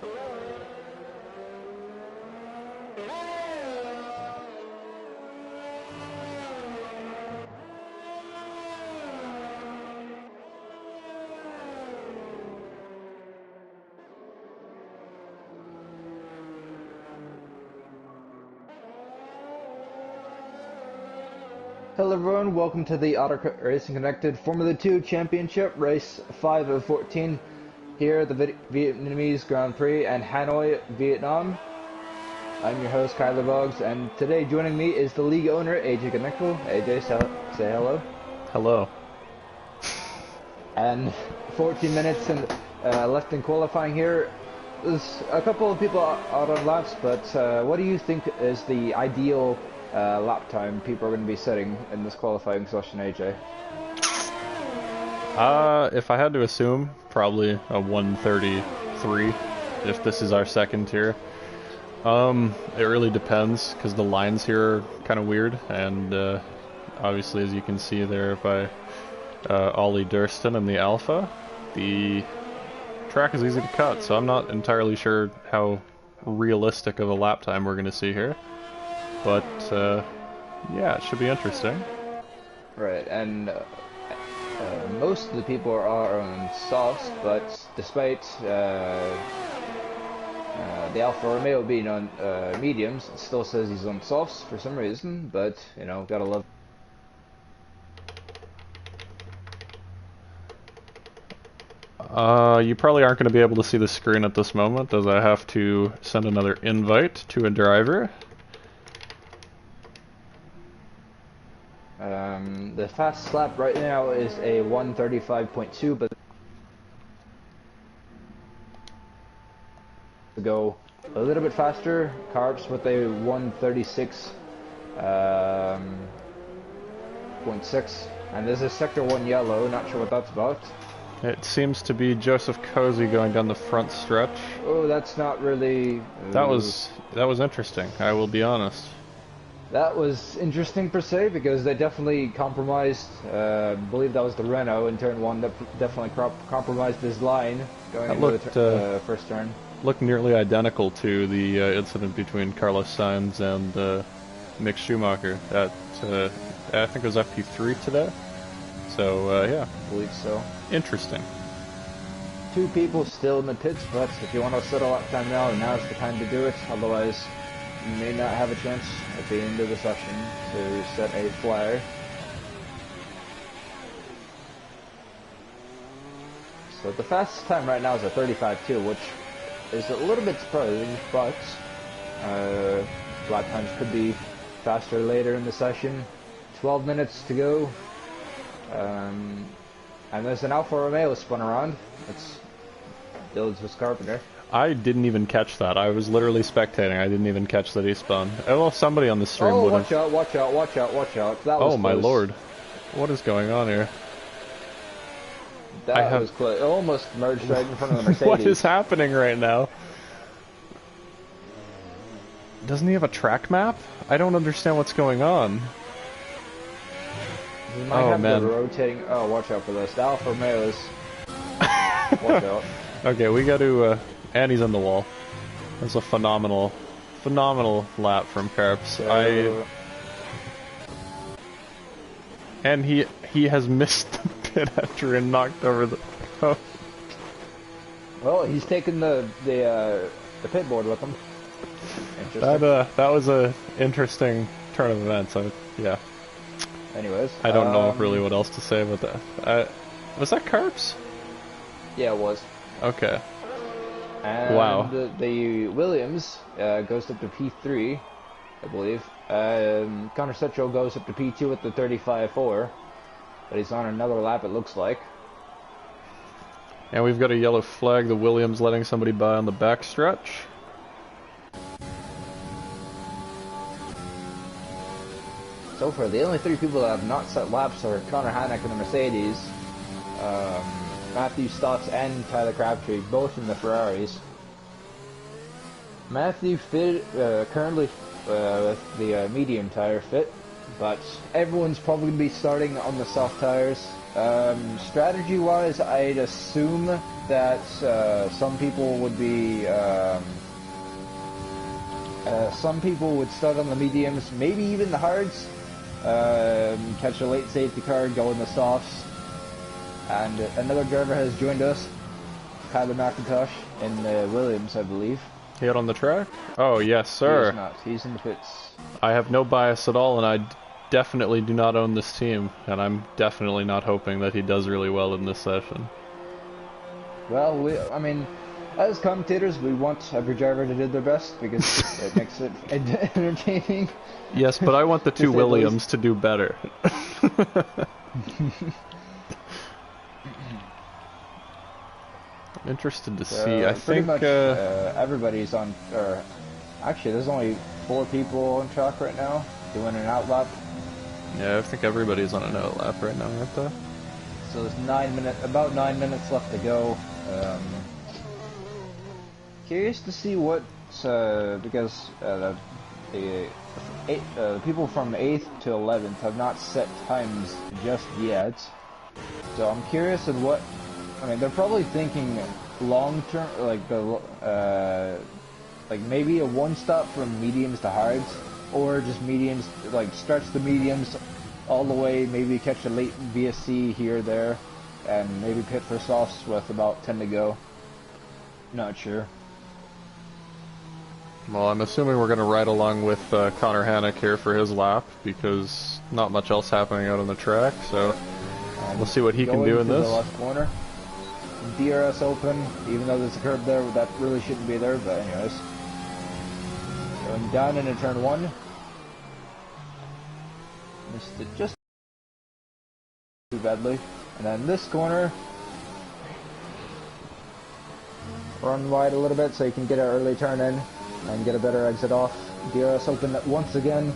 Hello everyone, welcome to the Auto Racing Connected Formula 2 Championship, race 5 of 14, here at the Vietnamese Grand Prix in Hanoi, Vietnam. I'm your host, Kyler Boggs, and today joining me is the league owner, AJ Nickel. AJ, say hello. Hello. And 14 minutes left in qualifying here. There's a couple of people out on laps, but what do you think is the ideal lap time people are going to be setting in this qualifying session, AJ? If I had to assume, probably a 1:33 if this is our second tier. It really depends because the lines here are kind of weird, and obviously, as you can see there by Ollie Durston and the Alpha, the track is easy to cut, so I'm not entirely sure how realistic of a lap time we're going to see here. But, yeah, it should be interesting. Right, and most of the people are on softs, but despite the Alfa Romeo being on mediums, it still says he's on softs for some reason, but, you know, gotta love. You probably aren't going to be able to see the screen at this moment, as I have to send another invite to a driver. The fast lap right now is a 1:35.2, but to go a little bit faster, Carps with a 1:36.6, and this is sector 1 yellow, not sure what that's about. It seems to be Joseph Cozy going down the front stretch. Oh, that's not really... That was interesting, I will be honest. That was interesting per se, because they definitely compromised, I believe that was the Renault in turn 1 that definitely compromised his line going into the first turn. Looked nearly identical to the incident between Carlos Sainz and Mick Schumacher at, I think it was FP3 today. So, yeah. I believe so. Interesting. 2 people still in the pits, but if you want to settle up time now's the time to do it, otherwise you may not have a chance at the end of the session to set a flyer. So the fastest time right now is a 35.2, which is a little bit surprising, but lap times could be faster later in the session. 12 minutes to go, and there's an Alfa Romeo spun around. It's Dillard's Carpenter. I didn't even catch that. I was literally spectating. I didn't even catch that he spun. Well, somebody on the stream would have. Oh, watch out. That was close. My lord. What is going on here? That was close. It almost merged right in front of the Mercedes. What is happening right now? Doesn't he have a track map? I don't understand what's going on. He might have the rotating... Oh, watch out for this. The Alfa Romeo's... Watch out. Okay, we got to... and he's on the wall. That's a phenomenal lap from Carps. And he has missed the pit after being knocked over the... Oh. Well, he's taken the pit board with him. That was a interesting turn of events. Yeah. Anyways, I don't know really what else to say about that. Was that Carps? Yeah, it was. Okay. And wow. The Williams goes up to P3, I believe. Connor Setchell goes up to P2 with the 35.4, but he's on another lap, it looks like. And we've got a yellow flag. The Williams letting somebody by on the back stretch. So far, the only 3 people that have not set laps are Connor Hannock in the Mercedes, Matthew Stotts and Tyler Crabtree, both in the Ferraris. Matthew currently with the medium tire fit, but everyone's probably going to be starting on the soft tires. Strategy-wise, I'd assume that some people would start on the mediums, maybe even the hards, catch a late safety car, go in the softs. And another driver has joined us, Tyler McIntosh, in Williams, I believe. He out on the track? Oh, yes, sir. He's not. He's in the pits. I have no bias at all, and I definitely do not own this team, and I'm definitely not hoping that he does really well in this session. Well, I mean, as commentators, we want every driver to do their best because it makes it entertaining. Yes, but I want the two Williams to do better. I'm interested to see. I think much, everybody's on. Or actually, there's only 4 people on track right now doing an outlap. Yeah, I think everybody's on an outlap right now, aren't they? So there's about 9 minutes left to go. Curious to see what, because the people from 8th to 11th have not set times just yet. So I'm curious in what, I mean, they're probably thinking long term, like like maybe a one stop from mediums to hards, or just mediums, like stretch the mediums all the way, maybe catch a late VSC here or there, and maybe pit for softs with about 10 to go. Not sure. Well, I'm assuming we're going to ride along with Connor Hannock here for his lap, because not much else happening out on the track, so we'll see what he can do in this. The left corner. DRS open, even though there's a curb there, that really shouldn't be there, but anyways. Going down into turn 1. Missed it just too badly. And then this corner, run wide a little bit so you can get an early turn in and get a better exit off. DRS open once again.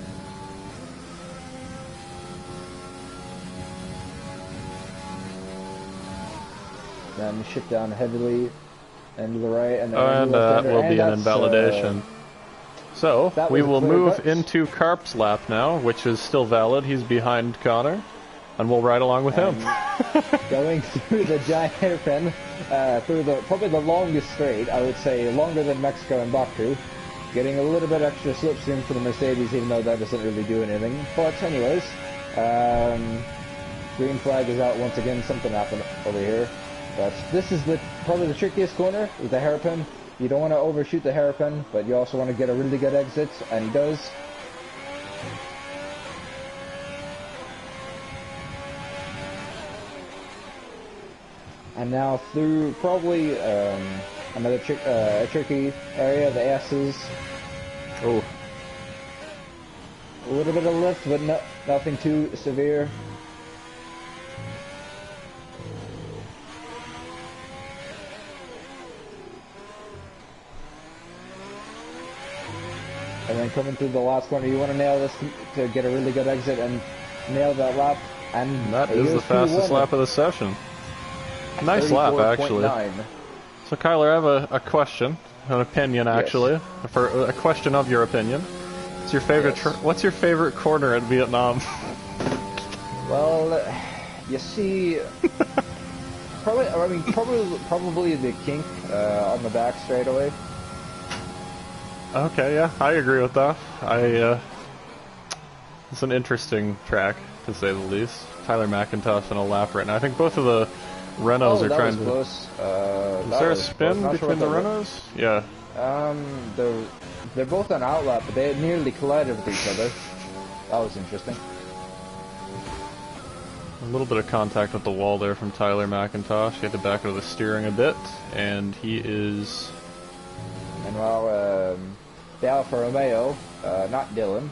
Then shift down heavily and to the right, and then that will be an invalidation. So we will move into Carp's lap now, which is still valid. He's behind Connor, and we'll ride along with him. Going through the giant hairpin, through probably the longest straight, I would say longer than Mexico and Baku. Getting a little bit extra slipstream for the Mercedes, even though that doesn't really do anything. But anyways, green flag is out once again. Something happened over here. But this is probably the trickiest corner with the hairpin. You don't want to overshoot the hairpin, but you also want to get a really good exit, and he does. And now through probably another tricky area, the S's. Oh. A little bit of lift, but nothing too severe. And then coming through the last corner, you want to nail this to get a really good exit and nail that lap. And that is the fastest lap of the session. Nice lap, actually. So, Kyler, I have a question, an opinion, actually, for a question of your opinion. What's your favorite? What's your favorite corner in Vietnam? Well, you see, probably the kink on the back straightaway. Okay, yeah, I agree with that. It's an interesting track, to say the least. Tyler McIntosh in a lap right now. I think both of the Renaults are trying to... Close. Is there a spin between the Renaults? Yeah. They're both on outlap, but they nearly collided with each other. That was interesting. A little bit of contact with the wall there from Tyler McIntosh. He had to back out of the steering a bit, and he is... And while the Alfa Romeo, not Dylan,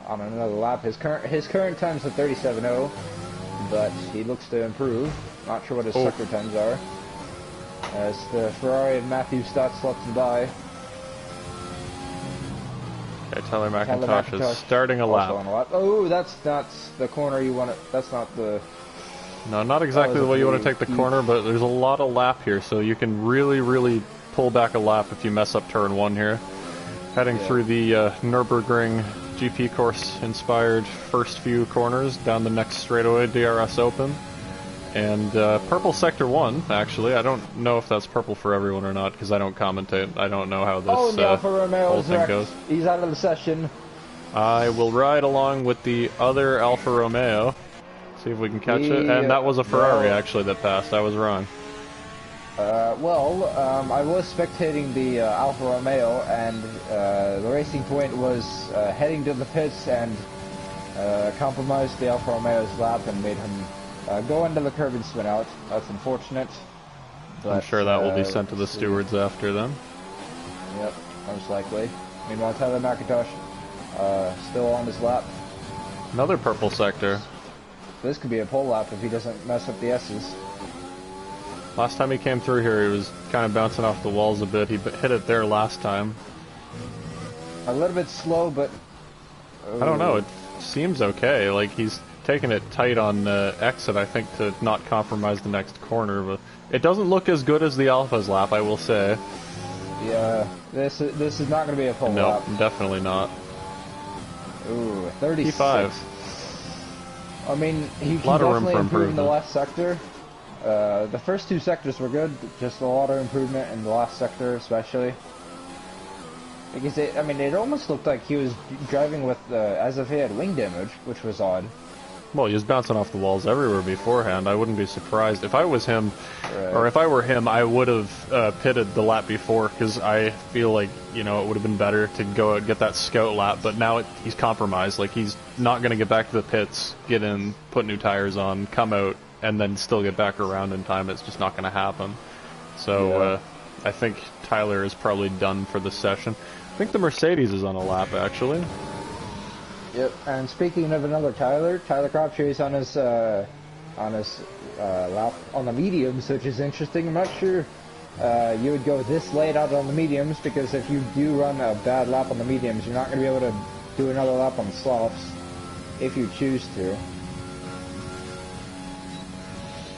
on another lap, his current time's at 37.0, but he looks to improve. Not sure what his sucker times are. As the Ferrari of Matthew Stotts lets him by. Okay, Tyler McIntosh is starting a lap. Oh, that's not the corner you want to... That's not the... No, not exactly the way you want to take the corner, but there's a lot of lap here, so you can really pull back a lap if you mess up turn 1 here. Heading through the Nürburgring GP course inspired first few corners down the next straightaway, DRS open. And purple sector 1, actually. I don't know if that's purple for everyone or not, because I don't commentate. I don't know how this Oh, the Alfa Romeo whole is thing wrecked. goes. He's out of the session. I will ride along with the other Alfa Romeo, see if we can catch it. And that was a Ferrari, actually, that passed. I was wrong. I was spectating the Alfa Romeo, and the Racing Point was heading to the pits and compromised the Alfa Romeo's lap and made him go into the curb and spin out. That's unfortunate. But, I'm sure that will be sent to the stewards after then. Yep, most likely. Meanwhile, Tyler McIntosh still on his lap. Another purple sector. This could be a pole lap if he doesn't mess up the S's. Last time he came through here, he was kind of bouncing off the walls a bit. He hit it there last time. A little bit slow, but... I don't know, it seems okay. Like, he's taking it tight on exit, I think, to not compromise the next corner, but it doesn't look as good as the Alpha's lap, I will say. Yeah, this is not going to be a pole lap. No, definitely not. Ooh, 36. P5. I mean, he can definitely improve in the last sector. The first two sectors were good, just a lot of improvement in the last sector especially. Because it almost looked like he was driving with, as if he had wing damage, which was odd. Well, he was bouncing off the walls everywhere beforehand. I wouldn't be surprised. If I was him, right. or if I were him, I would have pitted the lap before, because I feel like, you know, it would have been better to go get that scout lap, but now he's compromised. Like, he's not going to get back to the pits, get in, put new tires on, come out, and then still get back around in time. It's just not going to happen. So, I think Tyler is probably done for the session. I think the Mercedes is on a lap, actually. Yep, and speaking of another Tyler Crabtree is on his lap on the mediums, which is interesting. I'm not sure you would go this late out on the mediums, because if you do run a bad lap on the mediums, you're not going to be able to do another lap on the softs if you choose to.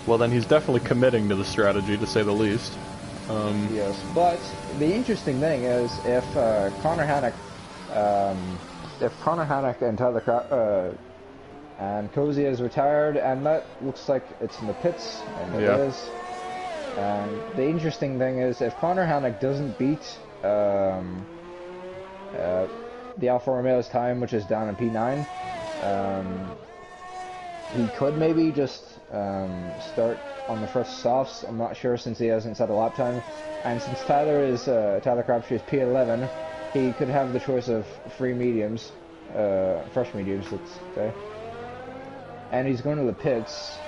Well, then he's definitely committing to the strategy, to say the least. Yes, but the interesting thing is if Connor Hannock and Tyler and Cozy is retired, and that looks like it's in the pits, and it is. And the interesting thing is, if Connor Hannock doesn't beat the Alfa Romeo's time, which is down in P9, he could maybe just start on the first softs. I'm not sure, since he hasn't set a lap time, and since Tyler Crabtree is P11, he could have the choice of free mediums, fresh mediums, let's say. And he's going to the pits.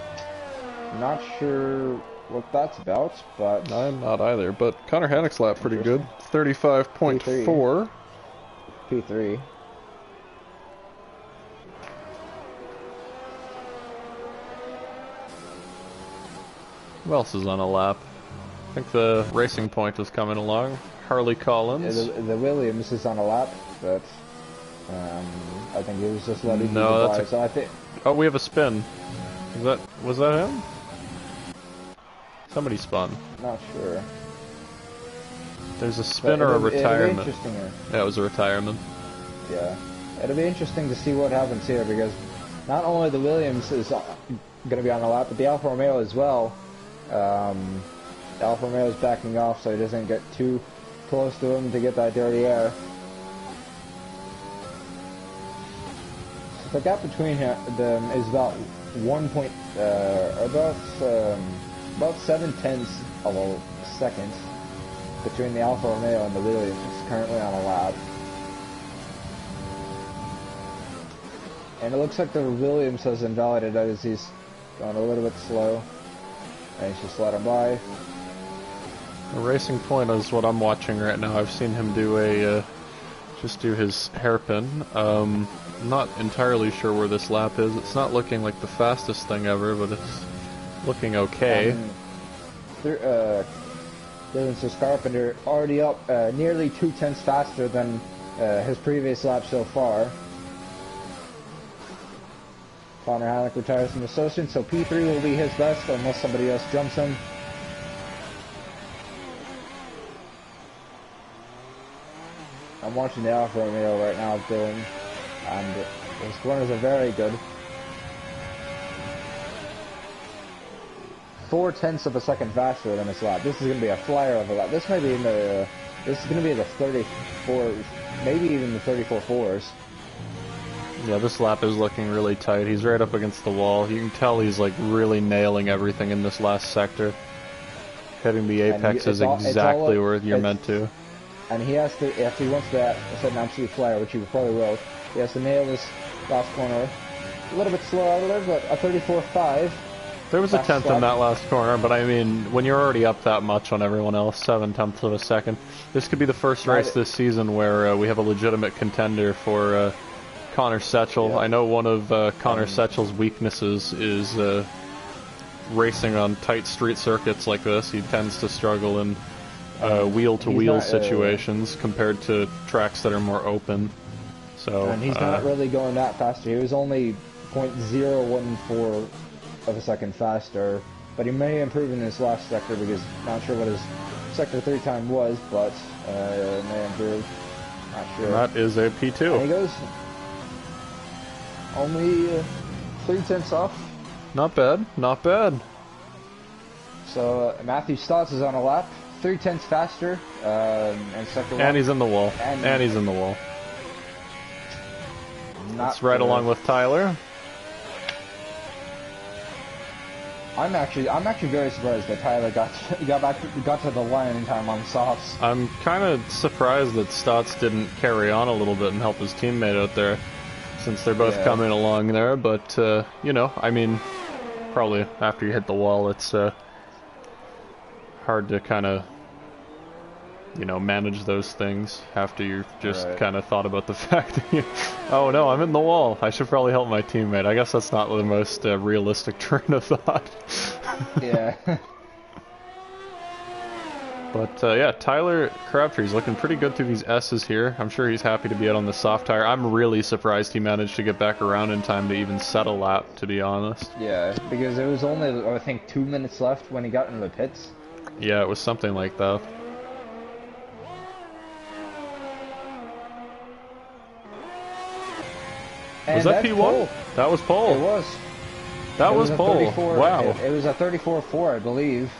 Not sure what that's about, but... I'm not either, but Connor Hannock's lap pretty good. 35.4. P3. Who else is on a lap? I think the Racing Point is coming along. Harley Collins. Yeah, the Williams is on a lap, but I think he was just letting you by. So I think. Oh, we have a spin. Was that him? Somebody spun. Not sure. There's a spin or a retirement. It'll be interesting. Yeah, it was a retirement. Yeah, it'll be interesting to see what happens here, because not only the Williams is going to be on the lap, but the Alfa Romeo as well. The Alfa Romeo is backing off, so he doesn't get too close to him to get that dirty air. The gap between them is about about 7/10 of a second between the Alfa Romeo and the Williams. It's currently on a lap, and it looks like the Williams has invalidated as he's going a little bit slow, and he's just let him by. The Racing Point is what I'm watching right now. I've seen him do just do his hairpin. Not entirely sure where this lap is. It's not looking like the fastest thing ever, but it's looking okay. Dylan Carpenter already up nearly 2/10 faster than his previous lap so far. Connor Hannock retires from the session, so P3 will be his best unless somebody else jumps him. I'm watching the Alfa Romeo right now, Dylan, and his corners are very good. 4/10 of a second faster than his lap. This is going to be a flyer of a lap. This may be in the, this is going to be the 34s, maybe even the 34.4s. Yeah, this lap is looking really tight. He's right up against the wall. You can tell he's like really nailing everything in this last sector. Hitting the apex is exactly where you're meant to. And he has to, if he wants to set an absolute flyer, which he probably will, he has to nail this last corner. A little bit slow out of there, but a 34.5. There was a 10th in that last corner, but I mean, when you're already up that much on everyone else, 7/10 of a second, this could be the first race this season where we have a legitimate contender for Connor Setchell. Yeah. I know one of Connor Setchell's weaknesses is racing on tight street circuits like this. He tends to struggle in wheel-to-wheel situations compared to tracks that are more open. So, and he's not really going that faster. He was only 0.014 of a second faster, but he may improve in this last sector because not sure what his sector 3 time was, but may improve. Not sure. And that is a P2. And he goes only 3/10 off. Not bad, not bad. So Matthew Stotts is on a lap, 3/10 faster, and sector 1. And he's in the wall. And he's in the wall. That's right along with Tyler. I'm actually very surprised that Tyler got to the line in time on softs. I'm kind of surprised that Stotts didn't carry on a little bit and help his teammate out there, since they're both coming along there. But you know, I mean, probably after you hit the wall, it's hard to kind of, you know, manage those things after you've just kind of thought about the fact that you, oh no, I'm in the wall, I should probably help my teammate. I guess that's not the most realistic train of thought. Yeah. But yeah, Tyler Crabtree's looking pretty good through these S's here. I'm sure he's happy to be out on the soft tire. I'm really surprised he managed to get back around in time to even set a lap, to be honest. Yeah, because it was only, I think, 2 minutes left when he got into the pits. Yeah, it was something like that. And was that P1? Pole. That was pole. It was. That was pole. Wow. It was a 34.4, I believe.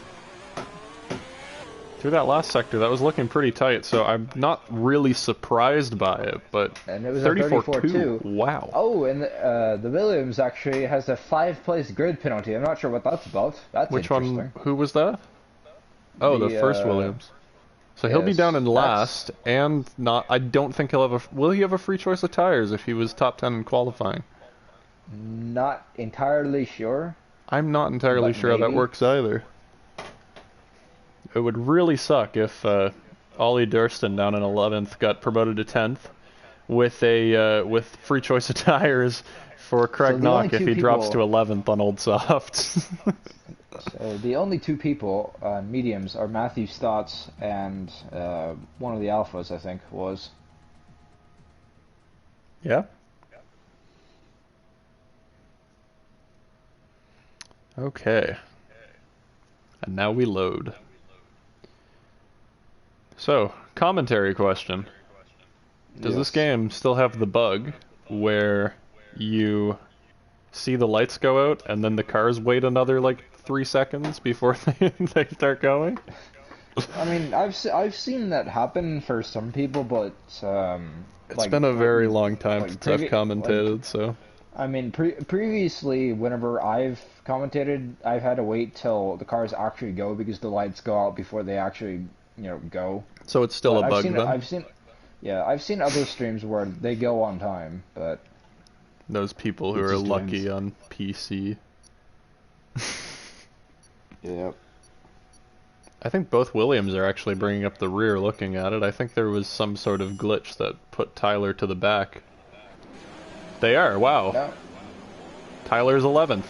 Through that last sector, that was looking pretty tight, so I'm not really surprised by it, but and it was 34.2. Wow. Oh, and the Williams actually has a 5-place grid penalty. I'm not sure what that's about. That's Which interesting. one? Who was that? Oh, the first Williams. So he'll be down in last, and not. I don't think he'll have a. Will he have a free choice of tires if he was top 10 in qualifying? Not entirely sure. I'm not entirely sure how that works either. It would really suck if Ollie Durston down in 11th got promoted to 10th with a with free choice of tires for Craig Knock if he drops to 11th on old softs. So the only 2 people on mediums are Matthew Stotts and one of the alphas, I think, was. Yeah. Okay. And now we load. So, commentary question. Does this game still have the bug where you see the lights go out and then the cars wait another like 3 seconds before they start going? I mean, I've seen that happen for some people, but it's been a very long time since I've commentated, so. I mean, previously, whenever I've commentated, I've had to wait till the cars actually go because the lights go out before they actually, you know, go. So it's still a bug then? I've seen other streams where they go on time, but those people who are lucky on PC. Yep. I think both Williams are actually bringing up the rear looking at it. I think there was some sort of glitch that put Tyler to the back. They are, wow. Yeah. Tyler's 11th.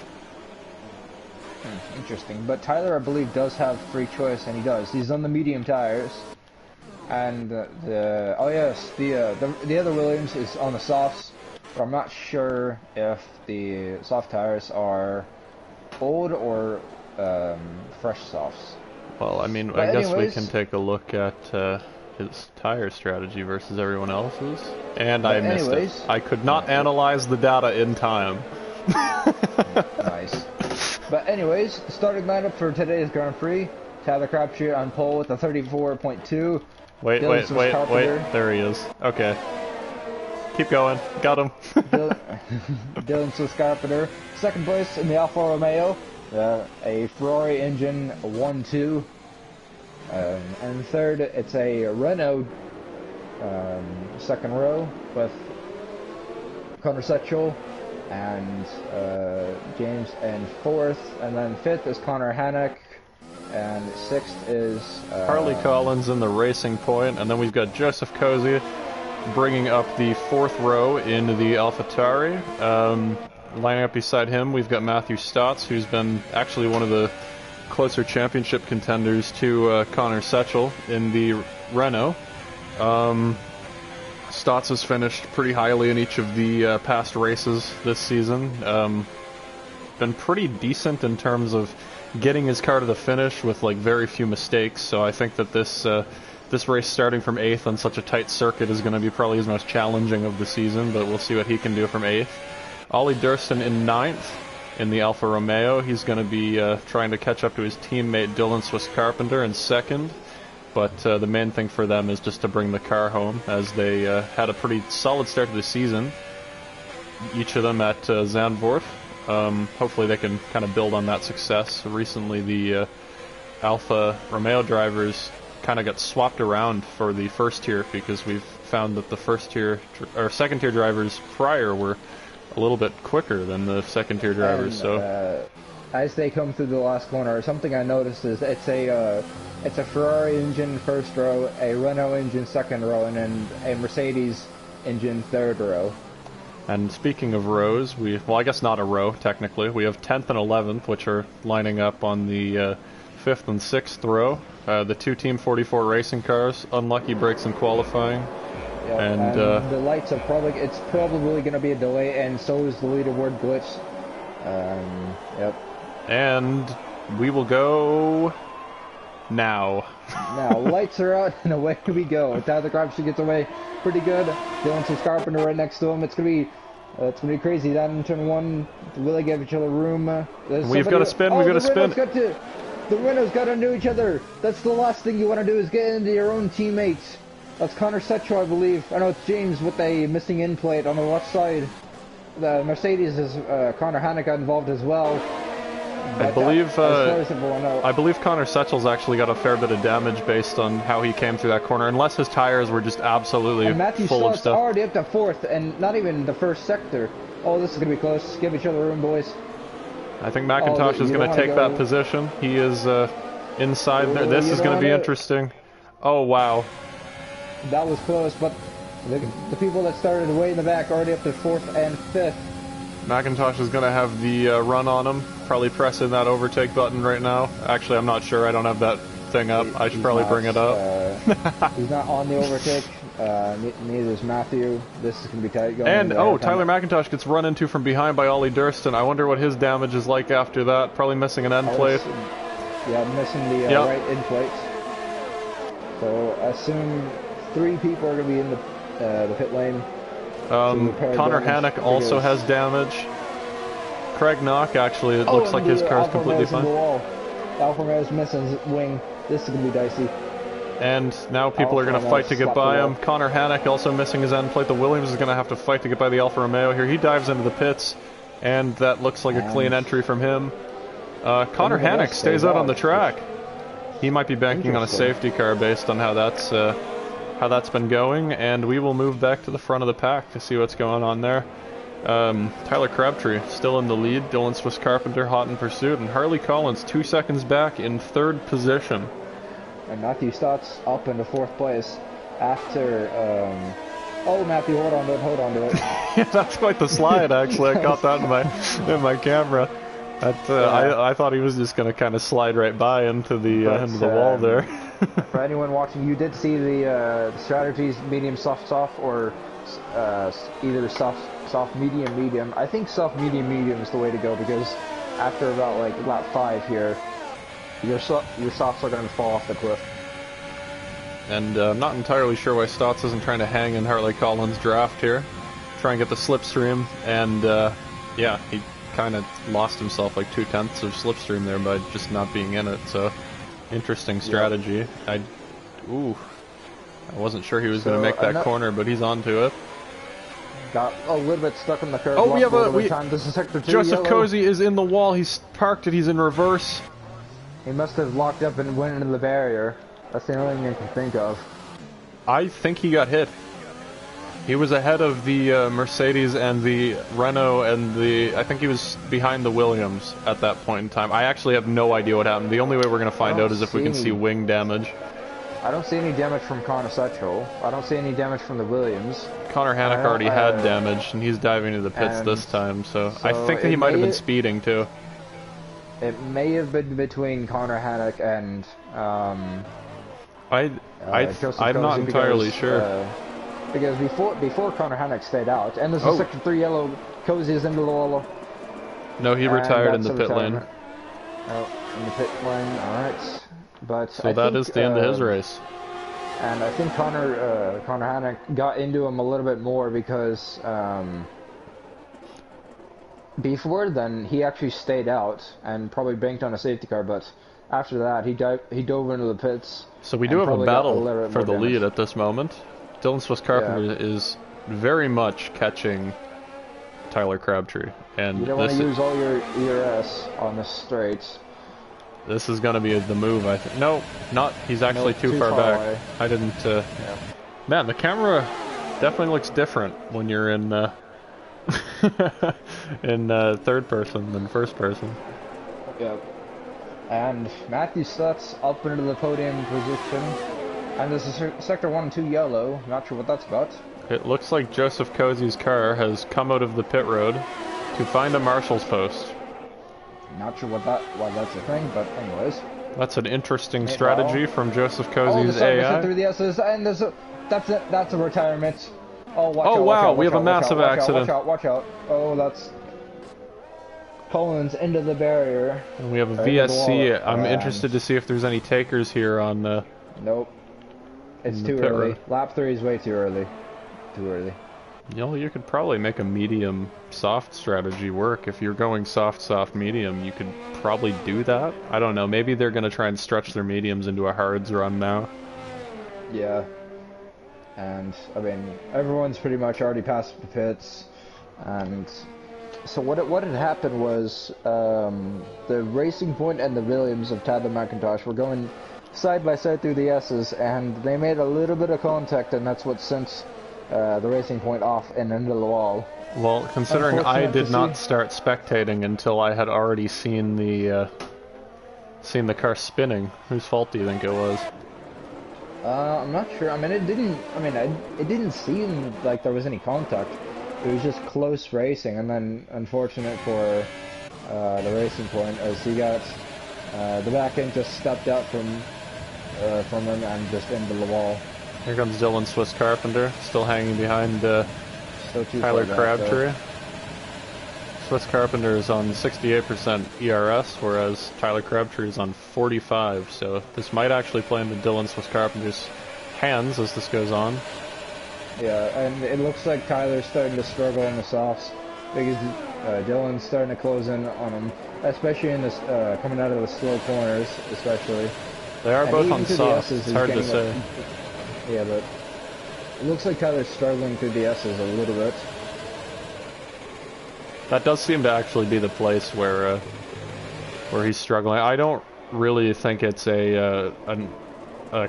Interesting, but Tyler, I believe, does have free choice, and he does. He's on the medium tires, and the other Williams is on the softs, but I'm not sure if the soft tires are old or fresh softs. Well, I mean, I guess we can take a look at his tire strategy versus everyone else's. And I missed it. I could not analyze the data in time. Nice. But anyways, the starting lineup for today's Grand Prix. Tyler Crabtree on pole with a 34.2. Wait, there he is. Okay. Keep going. Got him. Dylan Swiss Carpenter. Second place in the Alfa Romeo. A Ferrari engine 1-2. And third, it's a Renault second row with Connor Setchell and James in fourth. And then fifth is Connor Hannock. And sixth is Harley Collins in the Racing Point, and then we've got Joseph Cozy bringing up the fourth row in the AlphaTauri. Lining up beside him, we've got Matthew Stotts, who's been actually one of the closer championship contenders to Connor Setchell in the Renault. Stotts has finished pretty highly in each of the past races this season. Been pretty decent in terms of getting his car to the finish with like very few mistakes, so I think that this race starting from 8th on such a tight circuit is going to be probably his most challenging of the season, but we'll see what he can do from 8th. Ollie Durston in 9th in the Alfa Romeo. He's going to be trying to catch up to his teammate Dylan Swiss Carpenter in 2nd, but the main thing for them is just to bring the car home, as they had a pretty solid start to the season, each of them at Zandvoort. Hopefully they can kind of build on that success. Recently the Alfa Romeo drivers kind of got swapped around for the first tier, because we've found that the first tier or second tier drivers prior were a little bit quicker than the second tier drivers. And, so as they come through the last corner, something I noticed is it's a Ferrari engine first row, a Renault engine second row, and then a Mercedes engine third row. And speaking of rows, well, I guess not a row, technically. We have 10th and 11th, which are lining up on the 5th and 6th row. The two Team 44 racing cars, unlucky breaks in qualifying. Yep, and the lights are it's probably going to be a delay, and so is the leaderboard glitch. Yep. And we will go now. Now, lights are out, and away we go. Tyler Crabtree gets away pretty good. Dylan Swiss Carpenter right next to him. It's gonna be crazy. Down in turn 1, will they give each other room? We've got to spin. We've got to spin. The Renault's got to know each other. That's the last thing you want to do, is get into your own teammates. That's Connor Setchell, I believe. I know it's James with a missing in plate on the left side. The Mercedes is Connor Hannock got involved as well. I believe Connor Setchell's actually got a fair bit of damage based on how he came through that corner, unless his tires were just absolutely full of stuff. Already up to 4th, and not even the first sector. Oh, this is going to be close. Give each other room, boys. I think McIntosh is going to take that position. He is inside there. This is going to be interesting. Oh, wow. That was close, but the people that started way in the back already up to 4th and 5th. McIntosh is going to have the run on him. Probably pressing that overtake button right now. Actually, I'm not sure. I don't have that thing up. I should probably bring it up. He's not on the overtake. Neither is Matthew. This is going to be tight. And, Tyler McIntosh gets run into from behind by Ollie Durston. I wonder what his damage is like after that. Probably missing an end plate. Yeah, missing the right end plate. So, assume 3 people are going to be in the pit lane. Connor Hannock also has damage. Craig Knock, actually, it looks like his car's completely fine. Alfa Romeo's missing his wing. This is going to be dicey. And now people are going to fight to get by him. Connor Hannock also missing his end plate. The Williams is going to have to fight to get by the Alfa Romeo here. He dives into the pits, and that looks like a clean entry from him. Connor Hannock stays out on the track. He might be banking on a safety car based on how that's been going, and we will move back to the front of the pack to see what's going on there. Tyler Crabtree still in the lead. Dylan Swiss Carpenter hot in pursuit, and Harley Collins 2 seconds back in 3rd position. And Matthew Stotts up into 4th place after. Oh, Matthew, hold on to it. Yeah, that's quite the slide. Actually, I caught that in my camera. I thought he was just going to kind of slide right by into the wall there. For anyone watching, you did see the strategies medium, soft, or either soft, medium. I think soft, medium is the way to go, because after about like lap 5 here, your softs are going to fall off the cliff. And I'm not entirely sure why Stotts isn't trying to hang in Harley Collins' draft here. Try and get the slipstream, and yeah, he kind of lost himself like 0.2 of slipstream there by just not being in it. So, interesting strategy. Yep. I wasn't sure he was going to make that corner, but he's onto it. Got a little bit stuck in the curve. Oh, we have This is sector 2. Joseph yellow. Cozy is in the wall. He's parked it. He's in reverse. He must have locked up and went into the barrier. That's the only thing I can think of. I think he got hit. He was ahead of the Mercedes and the Renault and I think he was behind the Williams at that point in time. I actually have no idea what happened. The only way we're going to find out is if we can see wing damage. I don't see any damage from Connor Sutchell. I don't see any damage from the Williams. Connor Hannock already had damage, and he's diving to the pits this time, so I think that he might have been speeding, too. It may have been between Connor Hannock and... I'm not entirely sure. Because before Connor Hannock stayed out, and this is sector 3 yellow, Cozy is into the wall. No, he retired in the pit lane. Oh, in the pit lane, alright. But so that is the end of his race. And I think Connor Hannock got into him a little bit more because before then he actually stayed out and probably banked on a safety car, but after that he dove into the pits. So we do have a battle for the lead at this moment. Dylan Swiss Carpenter is very much catching Tyler Crabtree, and you don't want to use all your ERS on the straights. This is going to be the move, I think. No, not. He's actually too far back. Away. I didn't... Man, the camera definitely looks different when you're in third person than first person. Yep. And Matthew Stutz up into the podium position. And this is sector 1 and 2 yellow. Not sure what that's about. It looks like Joseph Cozy's car has come out of the pit road to find a marshal's post. Not sure why that's a thing, but anyways. That's an interesting strategy from Joseph Cozy's AI. Through the S's, and that's a retirement. Oh, watch out, wow, we have a massive accident. Watch out. Oh, that's Collins into the barrier. And we have a VSC. I'm interested to see if there's any takers here on the... Nope. It's too early. Lap 3 is way too early. You know, you could probably make a medium-soft strategy work. If you're going soft-medium, you could probably do that. I don't know. Maybe they're going to try and stretch their mediums into a hards run now. Yeah. And, I mean, everyone's pretty much already past the pits. And so what had happened was the Racing Point and the Williams of Tyler McIntosh were going side by side through the S's, and they made a little bit of contact, and that's what sent... the Racing Point off and into the wall. Well, considering I did not start spectating until I had already seen the car spinning, whose fault do you think it was? I'm not sure. I mean, it didn't seem like there was any contact. It was just close racing, and then unfortunate for the Racing Point as he got the back end just stepped out from him and just into the wall. Here comes Dylan Swiss Carpenter, still hanging behind Tyler Crabtree. Swiss Carpenter is on 68% ERS, whereas Tyler Crabtree is on 45%, so this might actually play into Dylan Swiss Carpenter's hands as this goes on. Yeah, and it looks like Tyler's starting to struggle in the softs, because Dylan's starting to close in on him, especially in this coming out of the slow corners, especially. They are both on softs, it's hard to say. Yeah, but it looks like Tyler's struggling through the S's a little bit. That does seem to actually be the place where he's struggling. I don't really think it's a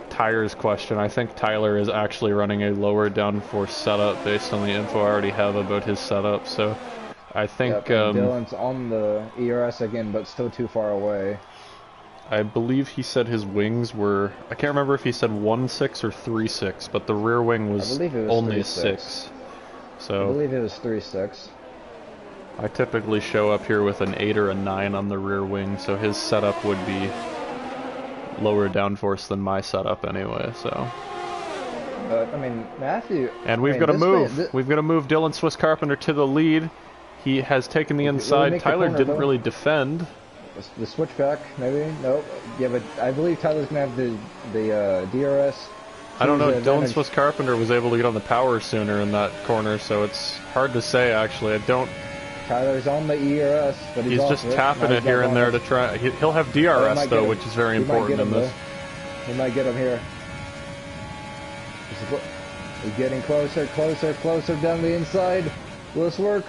tires question. I think Tyler is actually running a lower downforce setup based on the info I already have about his setup. So I think Dylan's on the ERS again, but still too far away. I believe he said his wings were... I can't remember if he said 1.6 or 3.6, but the rear wing was only 6. So I believe it was 3.6. I typically show up here with an 8 or a 9 on the rear wing, so his setup would be lower downforce than my setup anyway, so... But, I mean, Matthew... And we've got to move. We've got to move Dylan Swiss Carpenter to the lead. He has taken the inside. Tyler didn't really defend. The switchback, maybe? Nope. Yeah, but I believe Tyler's going to have the DRS. I don't know. Dylan Swiss Carpenter was able to get on the power sooner in that corner, so it's hard to say, actually. I don't Tyler's on the ERS, but He's off just it. tapping it here and there to try. He'll have DRS though, which is very important in this. He might get him here. He's getting closer, closer, closer down the inside. Will this work?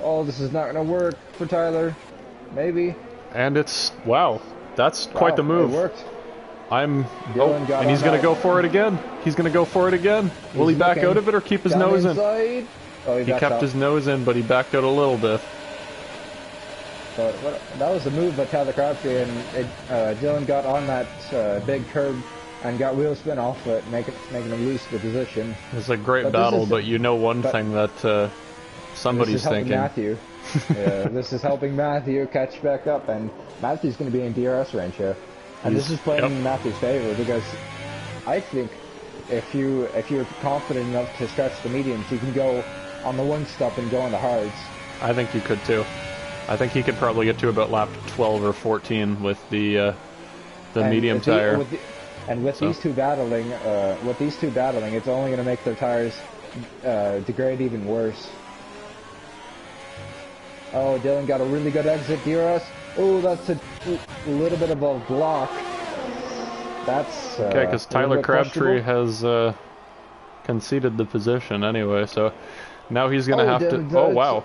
Oh, this is not going to work for Tyler. Maybe. And it's, wow, that's quite the move. It worked. And he's going to go for it again. He's going to go for it again. Will he back out of it or keep his nose in? Oh, he kept his nose in, but he backed out a little bit. But that was the move by Tyler Crabtree, and Dylan got on that big curb and got wheel spin off it, making him lose the position. It was a great battle, but you know one thing that somebody's thinking. Matthew. Yeah, this is helping Matthew catch back up, and Matthew's going to be in DRS range here. And this is playing in Matthew's favor, because I think if you're confident enough to stretch the mediums, you can go on the one stop and go on the hards. I think you could too. I think he could probably get to about lap 12 or 14 with the medium tire. With these two battling, it's only going to make their tires degrade even worse. Oh, Dylan got a really good exit DRS. Oh, that's a little bit of a block. That's okay, because Tyler Crabtree has conceded the position anyway, so now he's going to have to... Oh, wow.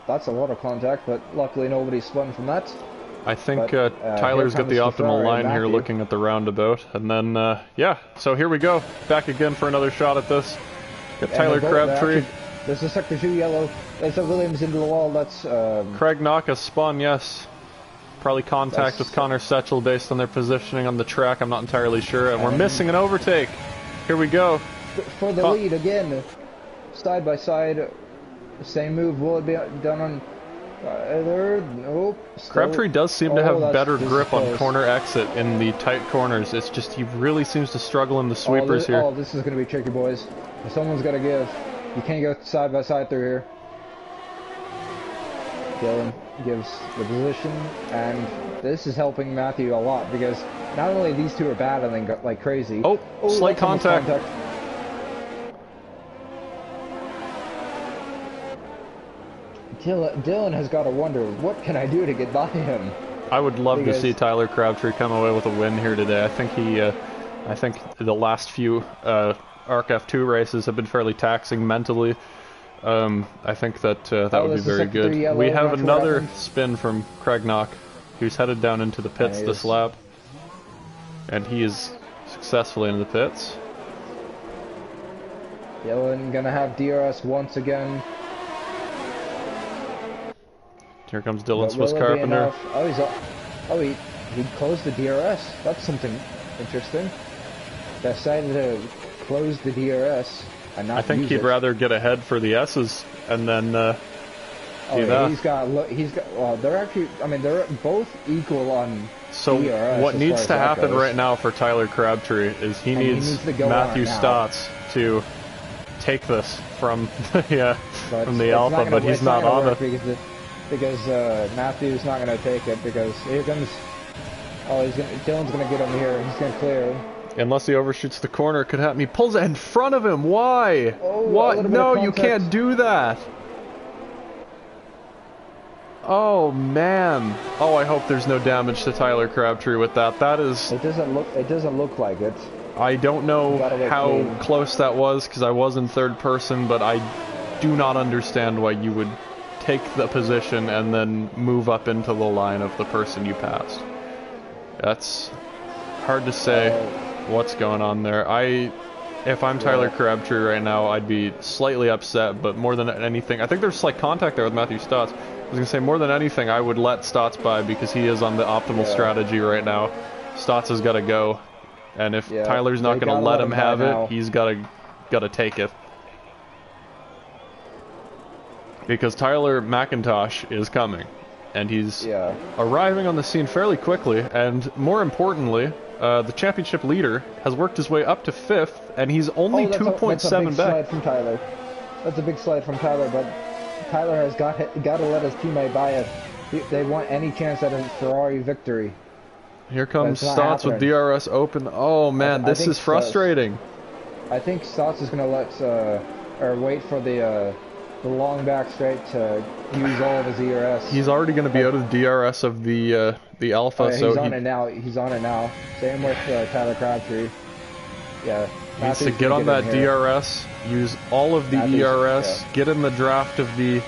That's a lot of contact, but luckily nobody spun from that. I think Tyler's got the optimal line here looking at the roundabout. And then, yeah, so here we go. Back again for another shot at this. Got Tyler Crabtree. There's a sector 2 yellow. There's a Williams into the wall. That's... Craig Knock has spun, yes. Probably contact with Connor Setchel based on their positioning on the track. I'm not entirely sure. And we're missing an overtake. Here we go. For the lead again. Side by side. Same move. Will it be done on... Nope. Crabtree does seem to have better grip on corner exit in the tight corners. It's just he really seems to struggle in the sweepers here. Oh, this is going to be tricky, boys. Someone's got to give. You can't go side by side through here. Dylan gives the position, and this is helping Matthew a lot because not only these two are battling like crazy. Oh, slight contact. Dylan has got to wonder, what can I do to get by him? I would love to see Tyler Crabtree come away with a win here today. I think the last few AF2 races have been fairly taxing mentally. I think that would be very good. We have another spin from Craig Knock, who's headed down into the pits this lap. And he is successfully in the pits. Dylan gonna have DRS once again. Here comes Dylan Swiss Carpenter. He closed the DRS. That's something interesting. Decided to close the DRS and not I think he'd rather get ahead for the S's and then do that. He's got. Well, they're actually. I mean, they're both equal on. So DRS what needs to happen right now for Tyler Crabtree is he needs Matthew Stotts to take this from from the Alpha, but he's not on it. Because Matthew's not going to take it because here comes... Oh, Dylan's going to get him here. He's going to clear him. Unless he overshoots the corner, it could happen. He pulls it in front of him. Why? Oh, what? No, you can't do that. Oh, man. Oh, I hope there's no damage to Tyler Crabtree with that. That is... It doesn't look like it. I don't know how close that was because I was in third person, but I do not understand why you would take the position and then move up into the line of the person you passed. That's hard to say what's going on there. If I'm Tyler Crabtree right now, I'd be slightly upset, but more than anything, I think there's slight contact there with Matthew Stotts. I was going to say, more than anything, I would let Stotts by because he is on the optimal strategy right now. Stotts has got to go, and if Tyler's not going to let him have it, he's got to take it. Because Tyler McIntosh is coming, and he's arriving on the scene fairly quickly, and more importantly, the championship leader has worked his way up to 5th, and he's only 2.7 back. From Tyler. That's a big slide from Tyler, but Tyler has got to let his teammate by it. They want any chance at a Ferrari victory. Here comes Stotts with DRS open. Oh man, this is frustrating. I think Stotts is going to let, or wait for the the long back straight to use all of his ERS. He's already going to be out of the DRS of the Alpha, Oh, yeah, so he's on it now. He's on it now. Same with Tyler Crabtree. Yeah. He needs to get on that DRS, use all of the ERS, get in the draft of the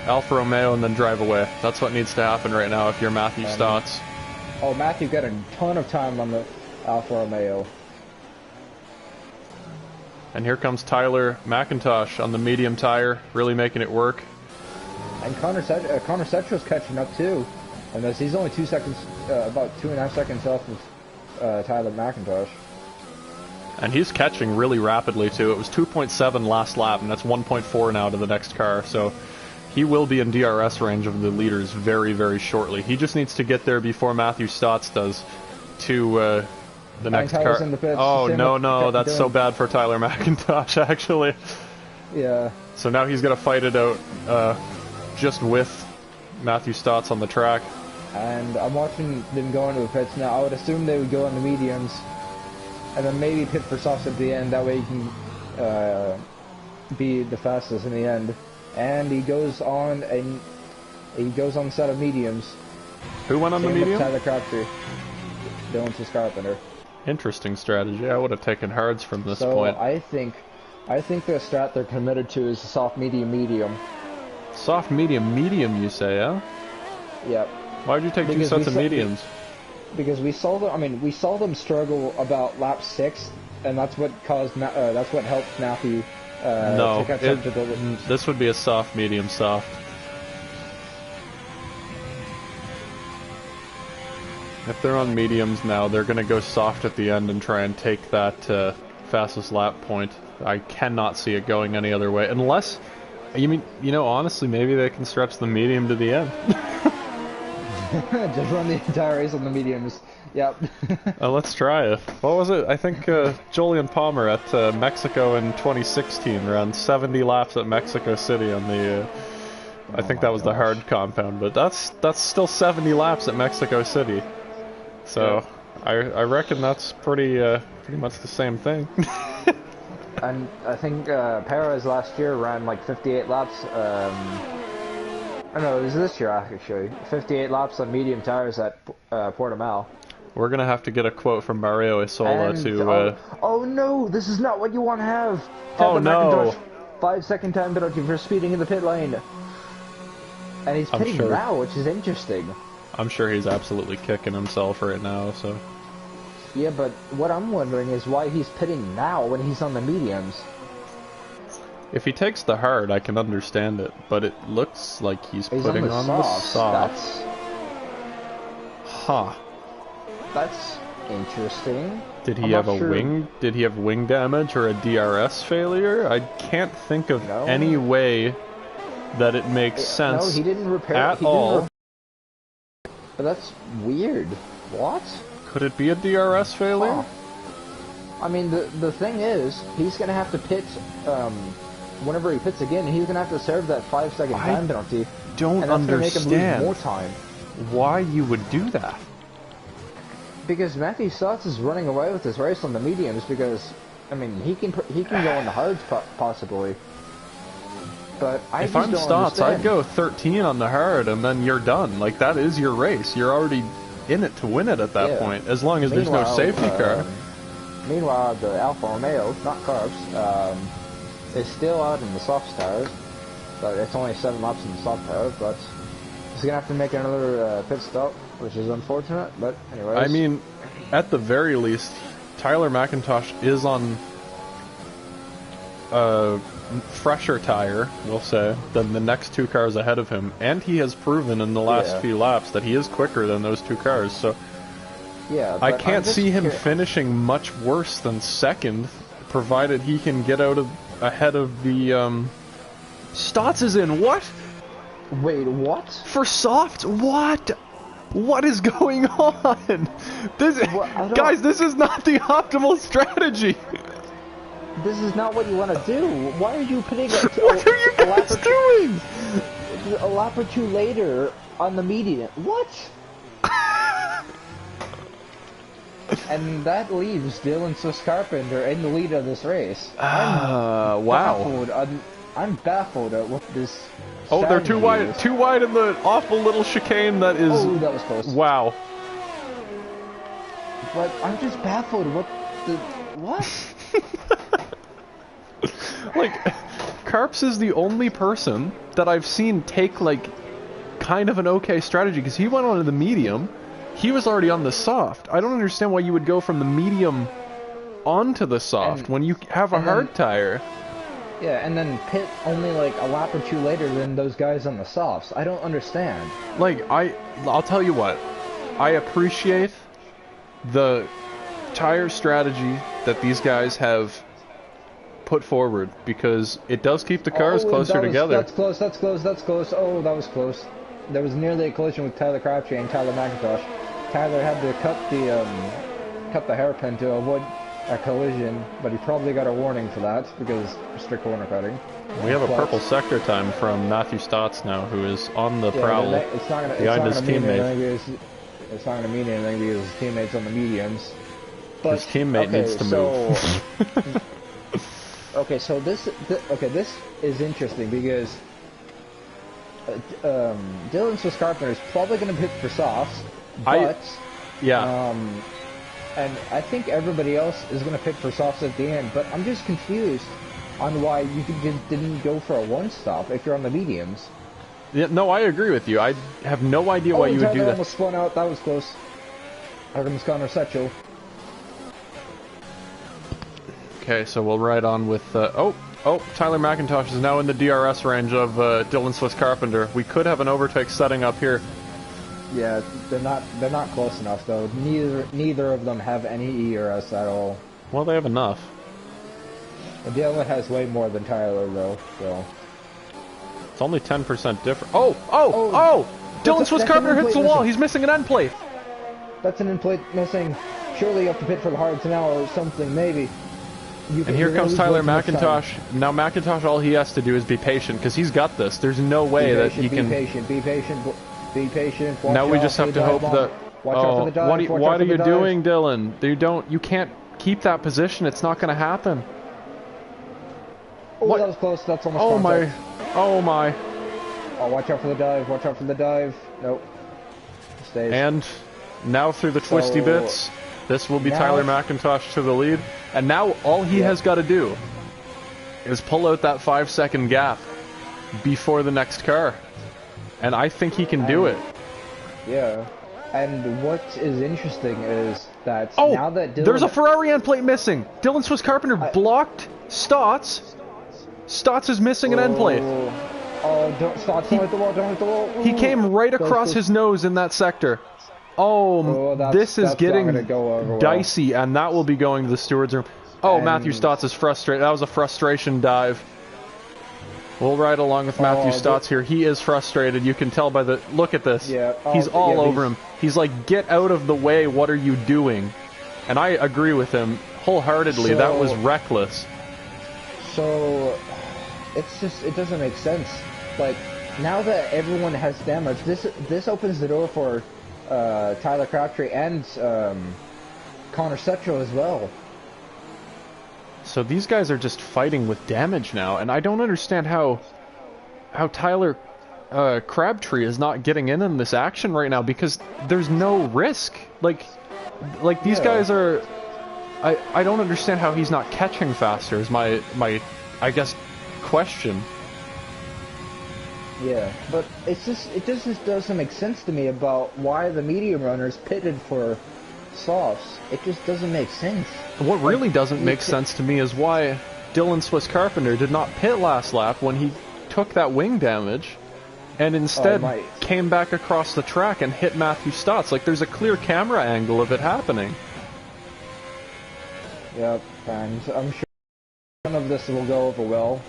Alfa Romeo, and then drive away. That's what needs to happen right now if you're Matthew Stotts. Oh, Matthew got a ton of time on the Alfa Romeo. And here comes Tyler McIntosh on the medium tire, really making it work. And Connor Setro's catching up too. And he's only 2 seconds, about 2.5 seconds off of Tyler McIntosh. And he's catching really rapidly too. It was 2.7 last lap, and that's 1.4 now to the next car. So he will be in DRS range of the leaders very, very shortly. He just needs to get there before Matthew Stotts does to the next car. Oh, no, that's so bad for Tyler McIntosh, actually. Yeah. So now he's going to fight it out just with Matthew Stotts on the track. And I'm watching them go into the pits now. I would assume they would go on the mediums. And then maybe pit for softs at the end. That way you can be the fastest in the end. And he goes on a set of mediums. Who went on the medium? Tyler Crabtree. Dylan Carpenter. Interesting strategy. I would have taken hards from this point. I think the strat they're committed to is soft, medium, medium. Soft, medium, medium, you say, huh? Yep. Why'd you take two sets of mediums? Because we saw them. I mean, we saw them struggle about lap 6, and that's what caused. That's what helped Matthew. No, this would be a soft, medium, soft. If they're on mediums now, they're going to go soft at the end and try and take that fastest lap point. I cannot see it going any other way, unless honestly, maybe they can stretch the medium to the end. Just run the entire race on the mediums. Yep. Let's try it. What was it? I think Julian Palmer at Mexico in 2016 ran 70 laps at Mexico City on the. I think that was the hard compound, but that's still 70 laps at Mexico City. So yeah. I reckon that's pretty much the same thing. And I think Perez last year ran like 58 laps. No, it was this year actually. 58 laps on medium tires at Portimao. We're gonna have to get a quote from Mario Isola to. Oh no! This is not what you want to have. Oh no! 5-second time penalty for speeding in the pit lane. And he's pitting now, which is interesting. I'm sure he's absolutely kicking himself right now. So. Yeah, but what I'm wondering is why he's pitting now when he's on the mediums. If he takes the hard, I can understand it, but it looks like he's putting on the soft. That's interesting. Did he have a wing? Did he have wing damage or a DRS failure? I can't think of any way that it makes sense. No, he didn't repair at all. But that's weird. What? Could it be a DRS failure? I mean, the thing is, he's gonna have to pit. Whenever he pits again, he's gonna have to serve that 5-second time penalty. Don't and that's gonna make him lose more time. Why you would do that? Because Matthew Stotts is running away with this race on the mediums. Because I mean, he can go on the hards possibly. But if I'm Stotts, I'd go 13 on the hard, and then you're done. Like that is your race. You're already in it to win it at that point. As long as there's no safety car. Meanwhile, the Alfa Romeo, not carbs, is still out in the soft tires, but it's only 7 laps in the soft tires, but he's going to have to make another pit stop, which is unfortunate, but anyways. I mean, at the very least, Tyler McIntosh is on a fresher tire, we'll say, than the next 2 cars ahead of him, and he has proven in the last few laps that he is quicker than those 2 cars, so I can't see him finishing much worse than second, provided he can get out of ahead of the Stotts is in what? Wait, what? For soft? What? What is going on? Guys, this is not the optimal strategy. This is not what you want to do. Why are you putting what are you guys doing? A lap or 2 later on the median? What? And that leaves Dylan Carpenter in the lead of this race. Wow. I'm baffled at what this. Oh, they're too wide. Is. Too wide in the awful little chicane that is. Oh, that was close. Wow. But I'm just baffled. What the what? Like, Carps is the only person that I've seen take like kind of an okay strategy because he went on to the medium. He was already on the soft. I don't understand why you would go from the medium onto the soft when you have a hard tire. Yeah, and then pit only like a lap or two later than those guys on the softs. I don't understand. Like, I'll tell you what. I appreciate the tire strategy that these guys have put forward because it does keep the cars closer together. That's close, that's close, that's close. Oh, that was close. There was nearly a collision with Tyler Crabtree and Tyler McIntosh. Tyler had to cut the hairpin to avoid a collision, but he probably got a warning for that because strict corner cutting. We have a purple sector time from Matthew Stotts now, who is on the prowl behind his teammate. It's not going to mean anything because his teammate's on the mediums. But, his teammate needs to move. Okay, so this is interesting because Dylan Swiss Carpenter is probably going to pick for softs, but and I think everybody else is going to pick for softs at the end. But I'm just confused on why you just didn't go for a one-stop if you're on the mediums. Yeah, no, I agree with you. I have no idea why you would do that. Almost spun out. That was close. Artemis Connor Setchel. Okay, so we'll ride on with. Tyler McIntosh is now in the DRS range of Dylan Swiss Carpenter. We could have an overtake setting up here. Yeah, they're not close enough though. Neither of them have any ERS at all. Well, they have enough. Well, Dylan has way more than Tyler though. So it's only 10% different. Oh! Dylan Swiss Carpenter hits the wall. He's missing an end plate. That's an end plate missing. Surely you have to pit for the hards now or something, maybe. And here comes Tyler McIntosh. Now McIntosh, all he has to do is be patient because he's got this. There's no way that he can. Be patient. Now we just have to hope that. Oh, what are you doing, Dylan? You can't keep that position. It's not going to happen. Oh, that was close. That's almost contact. Oh my. Oh, watch out for the dive. Watch out for the dive. Nope. Stays. And now through the twisty bits. This will be Tyler McIntosh to the lead. And now all he has got to do is pull out that 5-second gap before the next car. And I think he can do it. Yeah. And what is interesting is that now that Dylan... there's a Ferrari end plate missing. Dylan Swiss Carpenter blocked Stotts. Stotts is missing an end plate. Oh, don't hit the wall, don't hit the wall. Ooh. He came right across his nose in that sector. This is getting dicey, and that will be going to the steward's room. Matthew Stotts is frustrated. That was a frustration dive. We'll ride along with Matthew Stotts here. He is frustrated. You can tell by the... Look at this. Yeah. He's all over him. He's like, get out of the way. What are you doing? And I agree with him wholeheartedly. That was reckless. So, it doesn't make sense. Like, now that everyone has damage, this opens the door for... Tyler Crabtree and Connor Setchel as well. So these guys are just fighting with damage now, and I don't understand how Tyler Crabtree is not getting in this action right now because there's no risk. Like these guys are. I don't understand how he's not catching faster. Is my I guess question. Yeah, but it just doesn't make sense to me about why the medium runners pitted for softs. It just doesn't make sense. What really doesn't make sense to me is why Dylan Swiss Carpenter did not pit last lap when he took that wing damage and instead came back across the track and hit Matthew Stotts. Like, there's a clear camera angle of it happening. Yep, and I'm sure none of this will go over well.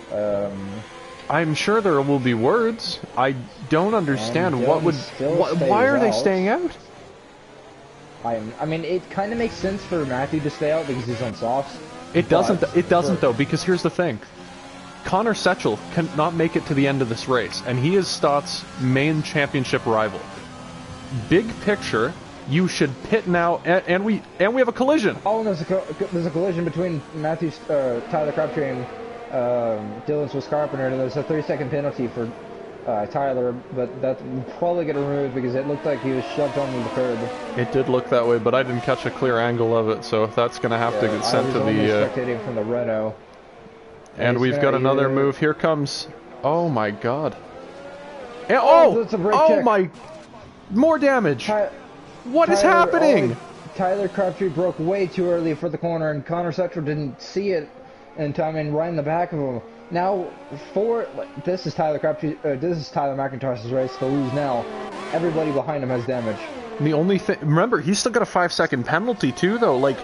I'm sure there will be words. I don't understand why are they staying out? I mean, it kind of makes sense for Matthew to stay out because he's on softs. It doesn't though, because here's the thing. Connor Setchel cannot make it to the end of this race, and he is Stotts' main championship rival. Big picture, you should pit now, and we have a collision. Oh, and there's a collision between Tyler Crabtree and Dylan Swiss Carpenter, and there's a 3-second penalty for Tyler, but that's probably going to remove because it looked like he was shoved onto the curb. It did look that way, but I didn't catch a clear angle of it, so that's going to have to get sent to the... I was only spectating from the Renault. And we've got another move. Here comes... Oh my god. And, oh my... More damage! What is happening? Tyler Crabtree broke way too early for the corner, and Connor Setchell didn't see it in time and right in the back of him. Now, this is Tyler Crabtree. This is Tyler McIntosh's race to lose now. Everybody behind him has damage. The only thing, remember, he's still got a 5-second penalty too, though. Like,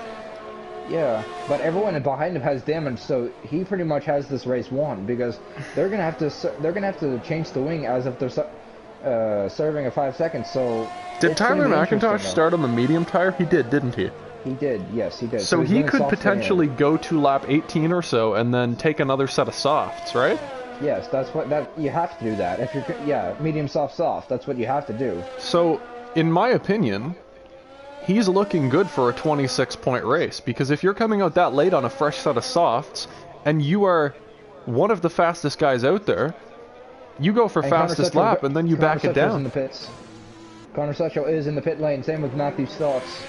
yeah, but everyone behind him has damage, so he pretty much has this race won because they're gonna have to change the wing as if they're serving a 5 seconds. So did Tyler McIntosh start on the medium tire? He did, didn't he? He did, yes, he did. So he could potentially go to lap 18 or so and then take another set of softs, right? Yes, that's what you have to do that. If you're medium soft. That's what you have to do. So, in my opinion, he's looking good for a 26-point race because if you're coming out that late on a fresh set of softs and you are one of the fastest guys out there, you go for fastest lap and then you back it down. In the pits. Connor Setchell is in the pit lane. Same with Matthew Stotts.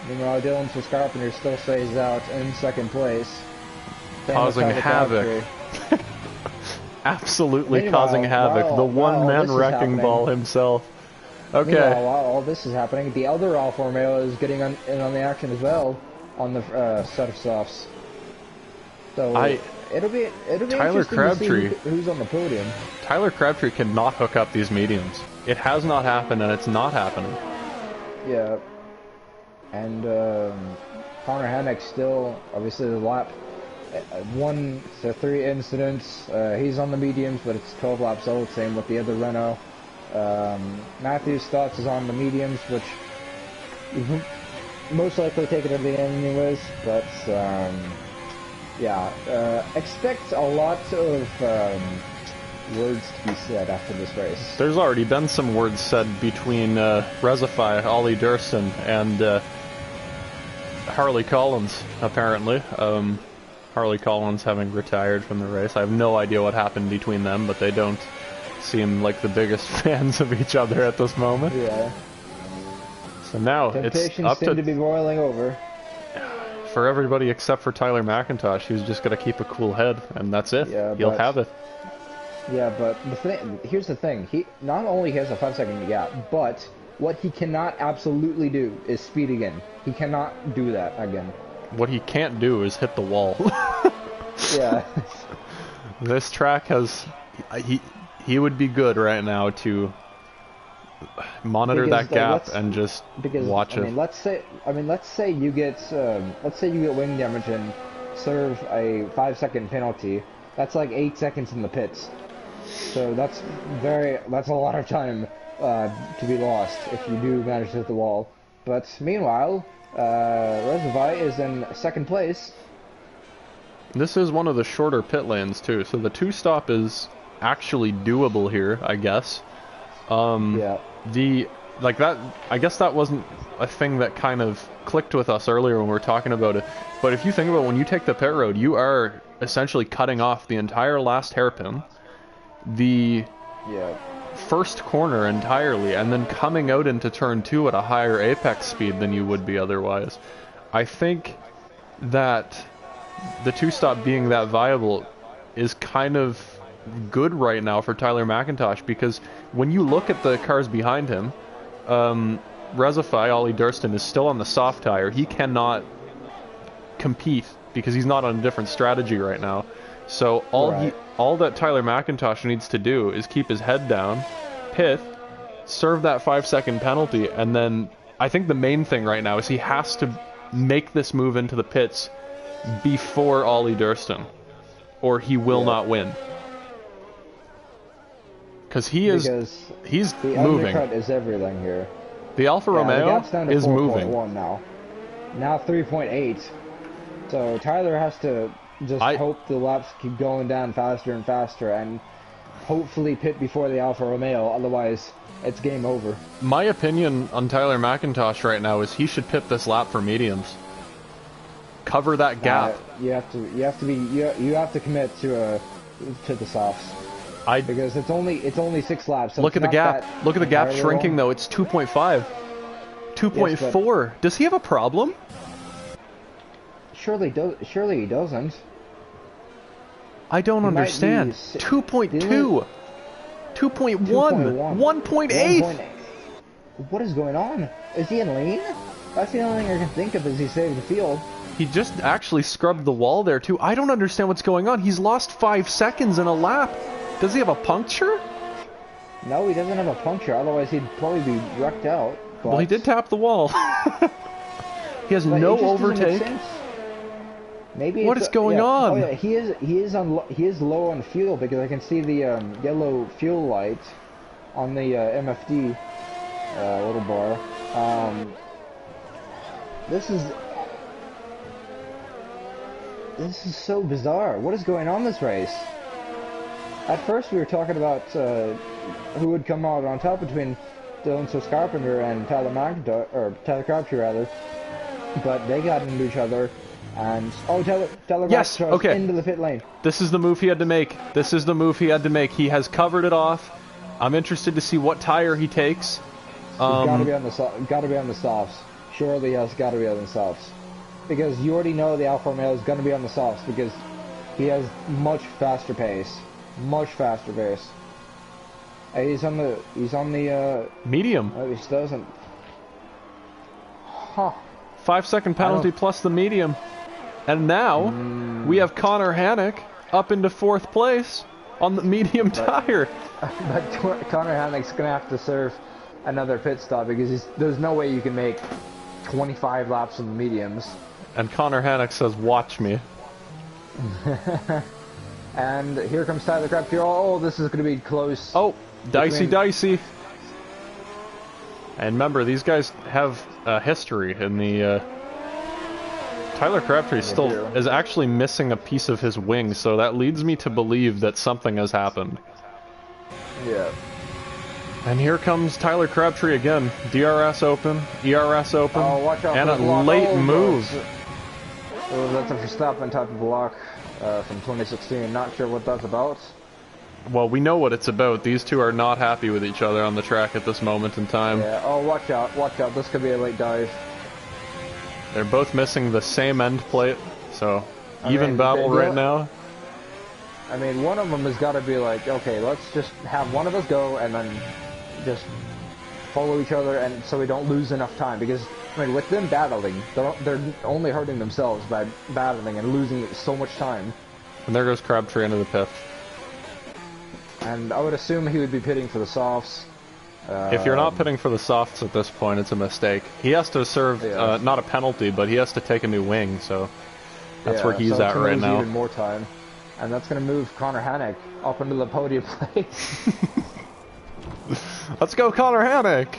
Meanwhile, Dylan Swiss Carpenter still stays out in second place. Causing havoc. Absolutely causing havoc. The one-man wrecking ball himself. Okay. While all this is happening, the other Alfa Romeo is getting in on the action as well on the set of softs. So it'll be Tyler Crabtree, to see who's on the podium. Tyler Crabtree cannot hook up these mediums. It has not happened, and it's not happening. Yeah. And Connor Hannock still, obviously, the lap 1 to 3 incidents. He's on the mediums, but it's 12 laps old. Same with the other Renault. Matthew Stotts is on the mediums, which most likely take it at the end anyways. But expect a lot of words to be said after this race. There's already been some words said between Rezify, Ollie Durston, and Harley Collins, apparently. Harley Collins having retired from the race. I have no idea what happened between them, but they don't seem like the biggest fans of each other at this moment. Yeah. So now Temptations it's up seem to be boiling over. For everybody except for Tyler McIntosh, who's just got to keep a cool head, and that's it. Yeah, He'll have it. Yeah, but here's the thing. He not only has a 5-second gap, but what he cannot absolutely do is speed again. He cannot do that again. What he can't do is hit the wall. Yeah. This track has... He would be good right now to monitor that gap and just watch it. Let's say you get wing damage and serve a 5-second penalty. That's like 8 seconds in the pits. So that's a lot of time to be lost if you do manage to hit the wall. But meanwhile, Rezivai is in second place. This is one of the shorter pit lanes too, so the 2-stop is actually doable here, I guess. Yeah. I guess that wasn't a thing that kind of clicked with us earlier when we were talking about it. But if you think about it, when you take the pit road, you are essentially cutting off the entire last hairpin, the first corner entirely, and then coming out into turn 2 at a higher apex speed than you would be otherwise. I think that the 2-stop being that viable is kind of good right now for Tyler McIntosh, because when you look at the cars behind him, Rezify, Ollie Durston, is still on the soft tire. He cannot compete because he's not on a different strategy right now. So all that Tyler McIntosh needs to do is keep his head down, pit, serve that 5-second penalty, and then I think the main thing right now is he has to make this move into the pits before Ollie Durston, or he will not win. Because he's the moving. Undercut is everything here. The Alfa Romeo is moving. Now 3.8. So Tyler has to just hope the laps keep going down faster and faster, and hopefully pit before the Alfa Romeo. Otherwise, it's game over. My opinion on Tyler McIntosh right now is he should pit this lap for mediums. Cover that gap. You have to commit to the softs. Because it's only 6 laps. So look at the gap. Look at the gap shrinking long. though. It's 2.5. 2.4. Yes, does he have a problem? Surely he doesn't. I don't understand. 2.2. 2.1. 1.8. What is going on? Is he in lane? That's the only thing I can think of as he saved the field. He just actually scrubbed the wall there too. I don't understand what's going on. He's lost 5 seconds in a lap. Does he have a puncture? No, he doesn't have a puncture. Otherwise, he'd probably be wrecked out. But... Well, he did tap the wall. He has no overtake. Maybe what is going on? Oh yeah, he is low on fuel because I can see the yellow fuel light on the MFD little bar. This is so bizarre. What is going on this race? At first we were talking about who would come out on top between Dylan Swiss Carpenter and Tyler McIntyre, or Tyler Crabtree rather, but they got into each other, and Tyler yes, McIntyre okay. into the pit lane. This is the move he had to make. This is the move he had to make. He has covered it off. I'm interested to see what tire he takes. He's gotta be on the softs. Surely he has got to be on the softs, because you already know the Alfa Romeo is gonna be on the softs because he has much faster pace. Much faster pace. He's on the medium. Oh, he doesn't. Huh. 5-second penalty plus the medium. And now we have Connor Hannock up into 4th place on the medium tire. But Connor Hannock's gonna have to serve another pit stop because there's no way you can make 25 laps on the mediums. And Connor Hannock says, "Watch me." And here comes Tyler Crabtree. Oh, this is going to be close. Oh, dicey. And remember, these guys have a history in the... Tyler Crabtree is actually missing a piece of his wing, so that leads me to believe that something has happened. Yeah. And here comes Tyler Crabtree again. DRS open, ERS open, watch out and for a the block. late move. That's a Verstappen type of block. From 2016, not sure what that's about. Well, we know what it's about. These two are not happy with each other on the track at this moment in time. Yeah, oh, watch out, this could be a late dive. They're both missing the same end plate, so even battle right now. I mean, one of them has got to be like, okay, let's just have one of us go and then just follow each other, and so we don't lose enough time, because I mean, with them battling, they're only hurting themselves by battling and losing so much time. And there goes Crabtree into the pit. And I would assume he would be pitting for the softs. If you're not pitting for the softs at this point, it's a mistake. He has to serve, not a penalty, but he has to take a new wing, so that's where he's at right now. Even more time. And that's going to move Connor Hannock up into the podium place. Let's go, Connor Hannock!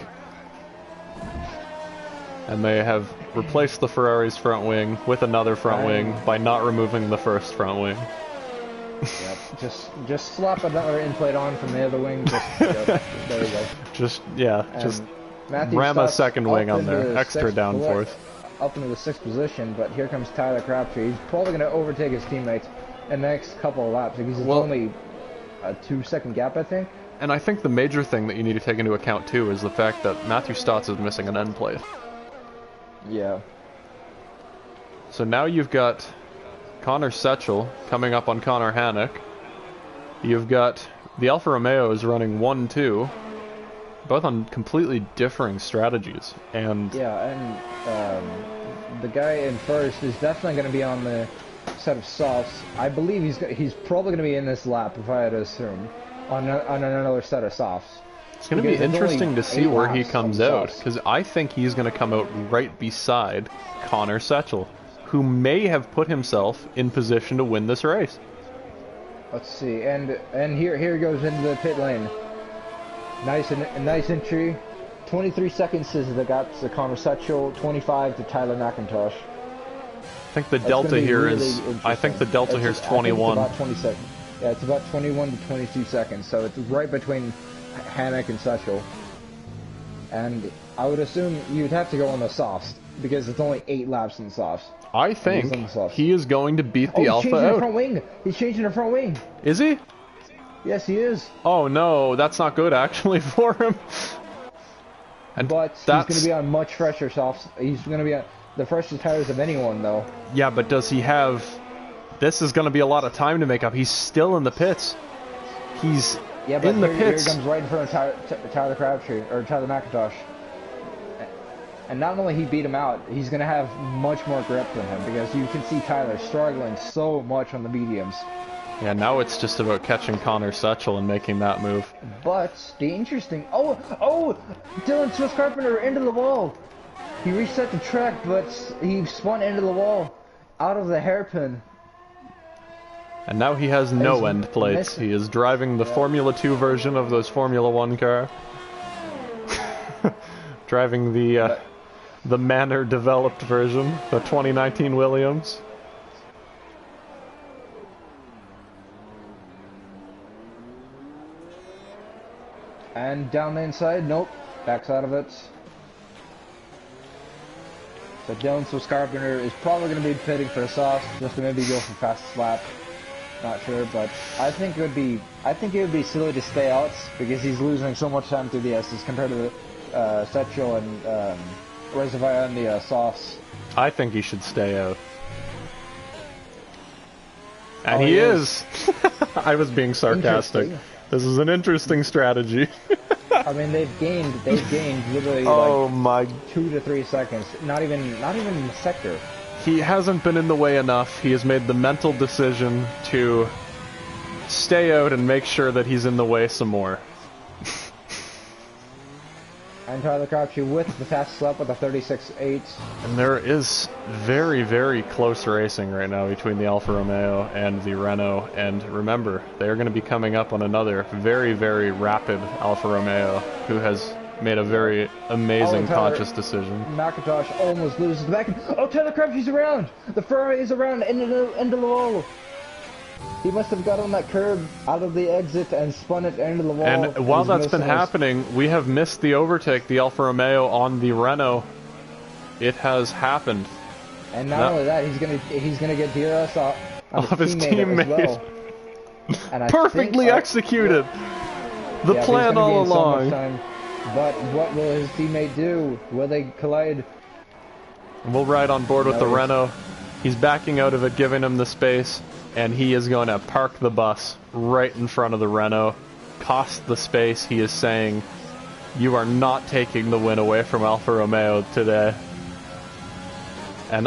And they have replaced the Ferrari's front wing with another front wing by not removing the first front wing. Yep, just slap another end plate on from the other wing. There you go. Just Matthew ram a Stott's second wing on there, extra downforce. Up into the 6th position, but here comes Tyler Crabtree. He's probably going to overtake his teammates in the next couple of laps because it's only a 2-second gap, I think. And I think the major thing that you need to take into account too is the fact that Matthew Stotts is missing an end plate. Yeah. So now you've got Connor Setchel coming up on Connor Hannock. You've got the Alfa Romeo is running 1-2, both on completely differing strategies. And yeah, and the guy in first is definitely going to be on the set of softs. I believe he's probably going to be in this lap, if I had to assume, on another set of softs. It's going to be interesting to see where he comes out, because I think he's going to come out right beside Connor Setchel, who may have put himself in position to win this race. Let's see, and here he goes into the pit lane. Nice entry. 23 seconds is the gap to Connor Setchel, 25 to Tyler McIntosh. I think the delta here is. I think the delta here is 21. It's about 20 seconds. Yeah, it's about 21 to 22 seconds. So it's right between Hannock and Setchel. And I would assume you'd have to go on the softs because it's only 8 laps in the softs. I think he is going to beat the Alpha He's changing out. the front wing. He's changing the front wing. Is he? Yes, he is. Oh no, that's not good actually for him. And but he's going to be on much fresher softs. He's going to be on the freshest tires of anyone, though. Yeah, but does he have... This is going to be a lot of time to make up. He's still in the pits. He's in the pits. Here he comes right in front of Tyler Crabtree, or Tyler McIntosh. And not only he beat him out, he's going to have much more grip than him, because you can see Tyler struggling so much on the mediums. Yeah, now it's just about catching Connor Setchell and making that move. But the interesting... Oh! Dylan Swiss Carpenter into the wall! He reset the track, but he spun into the wall. Out of the hairpin. And now he has no end plates. He is driving the Formula 2 version of those Formula 1 car. Driving the Manor-developed version, the 2019 Williams. And down the inside, nope, backs out of it. So Dylan Swiss Carpenter is probably going to be pitting for a soft, just to maybe go for fastest lap. Not sure, but I think it would be silly to stay out because he's losing so much time through the S's compared to the Setchell and Reservoir on the softs. I think he should stay out. And he is. I was being sarcastic. This is an interesting strategy. I mean, they've gained literally like 2 to 3 seconds. Not even a sector. He hasn't been in the way enough. He has made the mental decision to stay out and make sure that he's in the way some more. And Tyler Crabtree with the fastest lap with a 36.8. And there is very, very close racing right now between the Alfa Romeo and the Renault. And remember, they are going to be coming up on another very, very rapid Alfa Romeo who has made a very amazing conscious decision. McIntosh almost loses the back. Oh, Tyler Crabtree's around! The Ferrari is around into the wall. He must have got on that curb out of the exit and spun it into the wall. And while that's been happening, we have missed the overtake, the Alfa Romeo on the Renault. It has happened. And not only that, he's gonna get DRS off his teammate. As well. And perfectly executed. The plan all along. But what will his teammate do? Will they collide? We'll ride on board with the Renault. He's backing out of it, giving him the space, and he is going to park the bus right in front of the Renault, cost the space. He is saying, "You are not taking the win away from Alfa Romeo today." And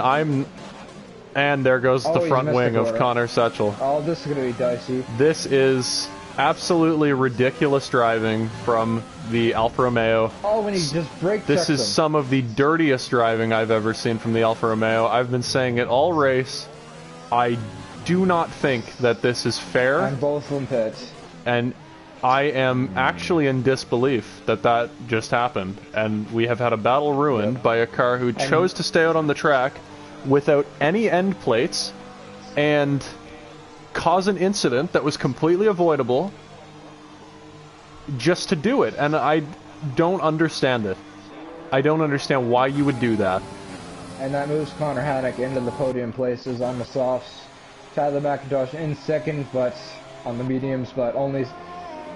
there goes the front wing of Connor Setchell. Oh, this is going to be dicey. This is absolutely ridiculous driving from the Alfa Romeo. Oh, when he just brake This is some of the dirtiest driving I've ever seen from the Alfa Romeo. I've been saying it all race. I do not think that this is fair. And both from pits. And I am actually in disbelief that that just happened. And we have had a battle ruined by a car who chose to stay out on the track without any end plates and cause an incident that was completely avoidable just to do it. And I don't understand it. I don't understand why you would do that. And that moves Connor Haddock into the podium places on the softs. Tyler McIntosh in second, but on the mediums, but only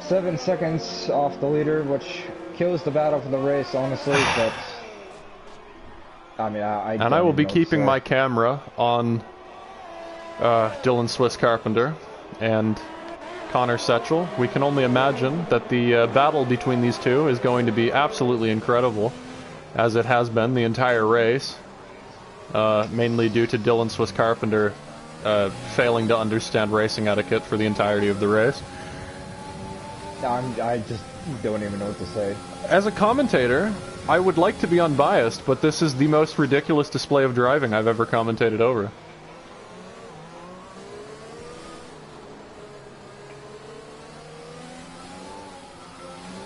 7 seconds off the leader, which kills the battle for the race, honestly. But I mean, I will be keeping my camera on Dylan Swiss Carpenter and Connor Setchell. We can only imagine that the battle between these two is going to be absolutely incredible, as it has been the entire race, mainly due to Dylan Swiss Carpenter failing to understand racing etiquette for the entirety of the race. I just don't even know what to say. As a commentator, I would like to be unbiased, but this is the most ridiculous display of driving I've ever commentated over.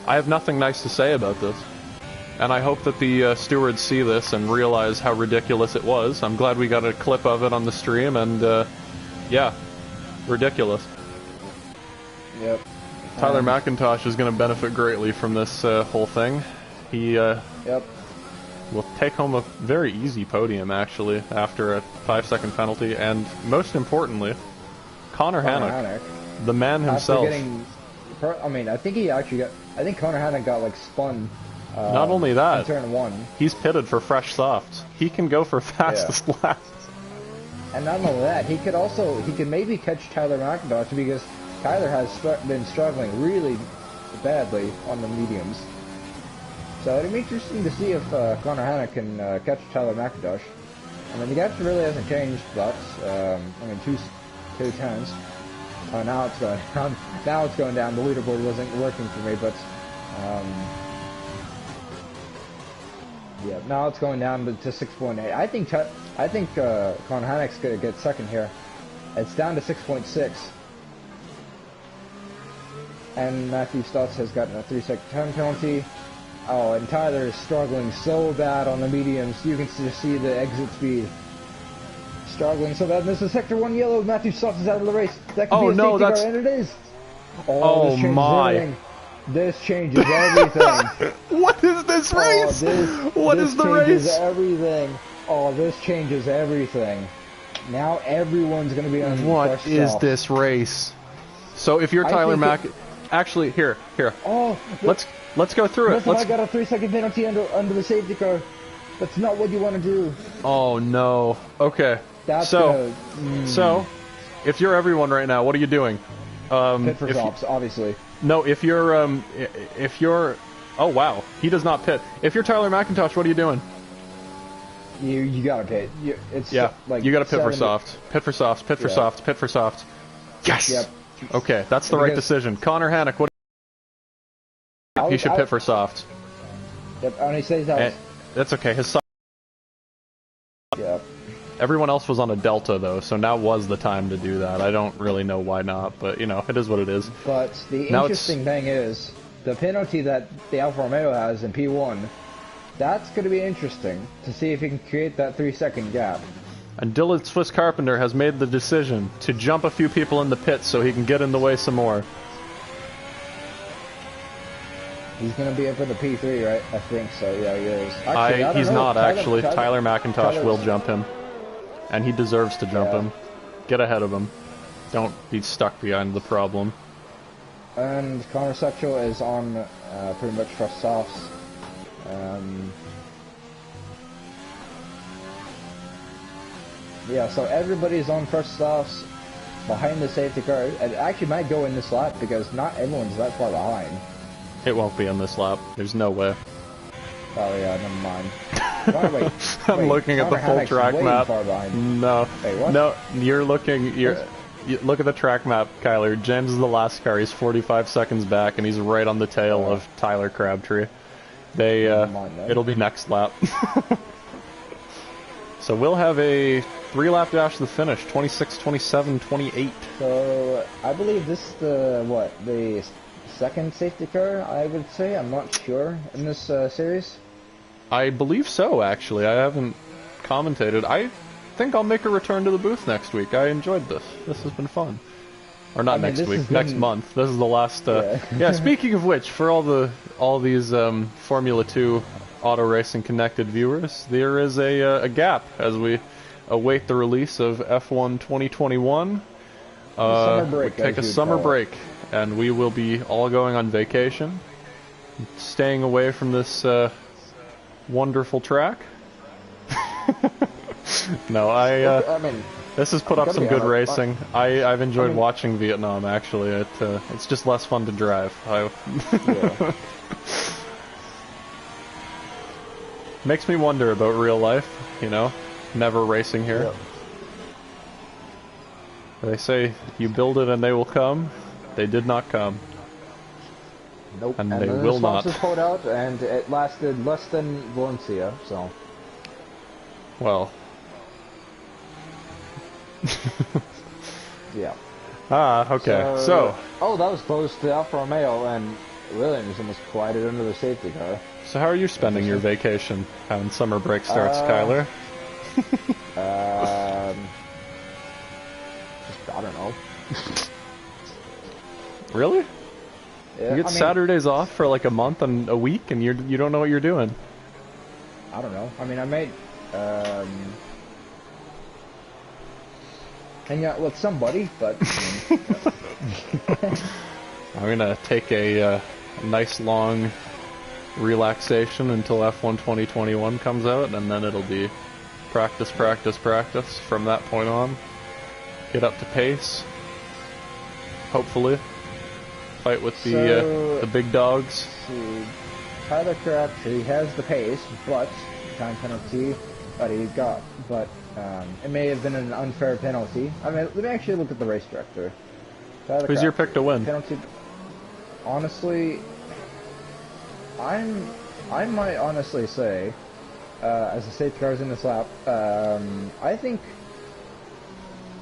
I have nothing nice to say about this. And I hope that the stewards see this and realize how ridiculous it was. I'm glad we got a clip of it on the stream, and yeah, ridiculous. Yep. Tyler McIntosh is going to benefit greatly from this whole thing. He yep. will take home a very easy podium, actually, after a 5-second penalty. And most importantly, Connor Hannock, the man himself. I mean, I think he actually got. I think Connor Hannock got like spun. Not only that, in turn 1. He's pitted for fresh softs. He can go for fastest laps. And not only that, he could maybe catch Tyler McIntosh because Tyler has been struggling really badly on the mediums. So it'd be interesting to see if Connor Hannock can catch Tyler McIntosh. I mean, the gap really hasn't changed, but I mean, two turns. Now it's going down. Now it's going down. The leaderboard wasn't working for me, but yeah, now it's going down to 6.8. I think Connor Hannock's gonna get second here. It's down to 6.6. And Matthew Stutz has gotten a 3-second time penalty. Oh, and Tyler is struggling so bad on the mediums. You can just see the exit speed. Struggling so bad. And this is Sector 1 yellow. Matthew Stutz is out of the race. That could be a safety car, and it is. Oh, my. Everything. This changes everything. What is this race? What is the race? This changes everything. Oh, this changes everything. Now everyone's going to be on. What is this race? So if you're Tyler Mack, actually here. Oh, let's go through it. I got a 3-second penalty under the safety car. That's not what you want to do. Oh no. Okay. So if you're everyone right now, what are you doing? Pit for softs, obviously. No, if you're oh wow, he does not pit. If you're Tyler McIntosh, what are you doing? You gotta pit. Like you gotta pit for soft. Pit for soft. Pit for soft. Pit for soft. Yes. Yep. Okay, that's the right decision. Connor Hannock, what? He should pit for soft. Yep, and he says that. That's okay. His soft. Yep. Everyone else was on a Delta though, so now was the time to do that. I don't really know why not, but you know, it is what it is. But the interesting thing is, the penalty that the Alfa Romeo has in P1, that's going to be interesting to see if he can create that 3-second gap. And Dylan Swiss Carpenter has made the decision to jump a few people in the pits so he can get in the way some more. He's going to be up for the P3, right? I think so, yeah, he is. Actually, he's not, actually. Tyler McIntosh will jump him. And he deserves to jump him. Get ahead of him. Don't be stuck behind the problem. And Connor Sexual is on pretty much first softs. Yeah, so everybody's on first softs behind the safety car. It actually might go in this lap because not everyone's that far behind. It won't be on this lap. There's no way. Oh yeah, never mind. I'm looking at the full track map. No, wait, what? No, you're looking. You look at the track map, Kyler. James is the last car. He's 45 seconds back, and he's right on the tail of Tyler Crabtree. It'll be next lap. So we'll have a 3-lap dash to the finish, 26, 27, 28. So I believe this is the second safety car, I would say. I'm not sure in this series. I believe so, actually. I haven't commentated. I think I'll make a return to the booth next week. I enjoyed this. This has been fun. Or not next week, next month. This is the last. Yeah. Speaking of which, for all these Formula 2 auto racing connected viewers, there is a gap as we await the release of F1 2021. Summer break. Take a summer break, and we will be all going on vacation, staying away from this wonderful track. No, I mean, this has put up some good racing. I've enjoyed watching Vietnam, actually. It's just less fun to drive. Yeah. Makes me wonder about real life, you know? Never racing here. Yeah. They say, you build it and they will come. They did not come. Nope. And they will not. Was pulled out, and it lasted less than Valencia, so. Well. Yeah. Okay. So. Oh, that was close to Alfa Romeo, and Williams almost collided under the safety car. So how are you spending your vacation when summer break starts, Kyler? I don't know. Really? Yeah, you get Saturdays off for like a month and a week, and you don't know what you're doing. I don't know. I mean, I might hang out with somebody, but I'm gonna take a nice long relaxation until F1 2021 comes out, and then it'll be practice, practice, practice from that point on. Get up to pace. Hopefully, fight with the big dogs. So, Tyler Crabtree has the pace, but time penalty that he got. But it may have been an unfair penalty. I mean, let me actually look at the race director. Tyler Who's your pick to win? Penalty. Honestly, I might honestly say, as the safety car's in this lap, I think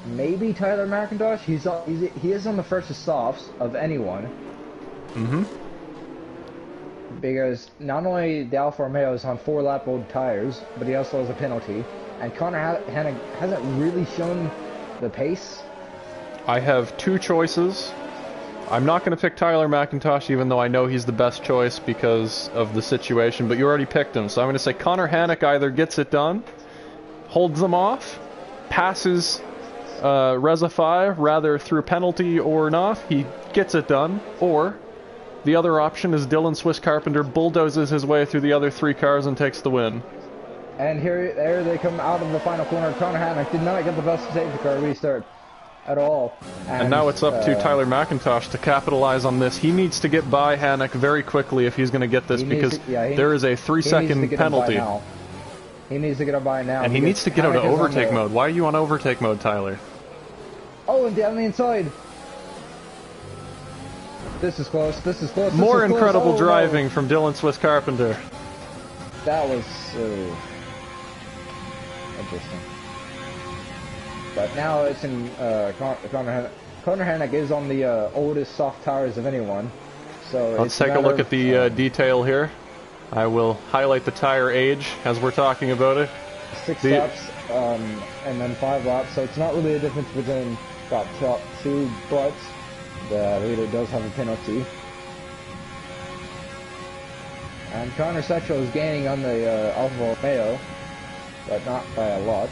maybe Tyler McIntosh. He is on the first softs of anyone. Mm-hmm. Because not only the Alfa Romeo is on 4-lap old tires, but he also has a penalty. And Connor hasn't really shown the pace. I have two choices. I'm not going to pick Tyler McIntosh, even though I know he's the best choice because of the situation, but you already picked him. So I'm going to say Connor Hannock either gets it done, holds them off, passes Reza 5, rather through penalty or not, he gets it done, or the other option is Dylan Swiss Carpenter bulldozes his way through the other 3 cars and takes the win. And there they come out of the final corner. Connor Hannock did not get the best safety car restart at all. And now it's up to Tyler McIntosh to capitalize on this. He needs to get by Hannock very quickly if he's going to get this, because there is a 3-second penalty. He needs to get up by now. And he needs to get out of overtake mode. Why are you on overtake mode, Tyler? Oh, and down the inside. This is close. This is close. More incredible driving from Dylan Swiss Carpenter. That was interesting. But now it's in Connor Hannock is on the oldest soft tires of anyone. So let's take a look at the detail here. I will highlight the tire age as we're talking about it. 6 laps and then 5 laps. So it's not really a difference between top 2, but the leader does have a penalty. And Connor Setchel is gaining on the Alfa Romeo, but not by a lot.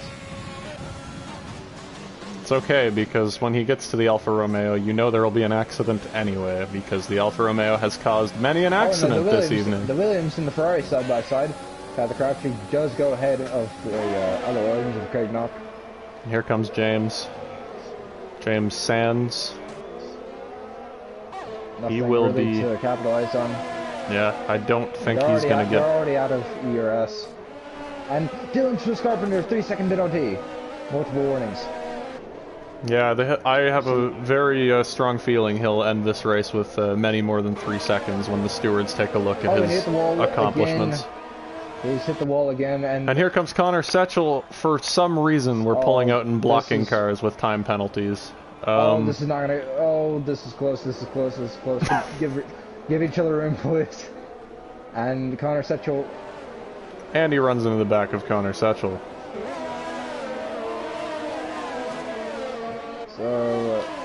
It's okay, because when he gets to the Alfa Romeo, you know there will be an accident anyway, because the Alfa Romeo has caused many an accident this evening. The Williams and the Ferrari side by side. The Crabtree does go ahead of the other Williams of Craig Knock. Here comes James. James Sands. Nothing he will really be to capitalize on. Yeah, I don't think he's going to get. They're already out of ERS. And Dylan Swiss Carpenter, 3-second penalty. Multiple warnings. Yeah, I have a very strong feeling he'll end this race with many more than 3 seconds when the stewards take a look at his accomplishments. Again. He's hit the wall again, and here comes Connor Setchel. For some reason, we're pulling out and blocking cars with time penalties. This is not gonna. Oh, this is close. This is close. This is close. give each other room, please. And Connor Setchel. And he runs into the back of Connor Setchel.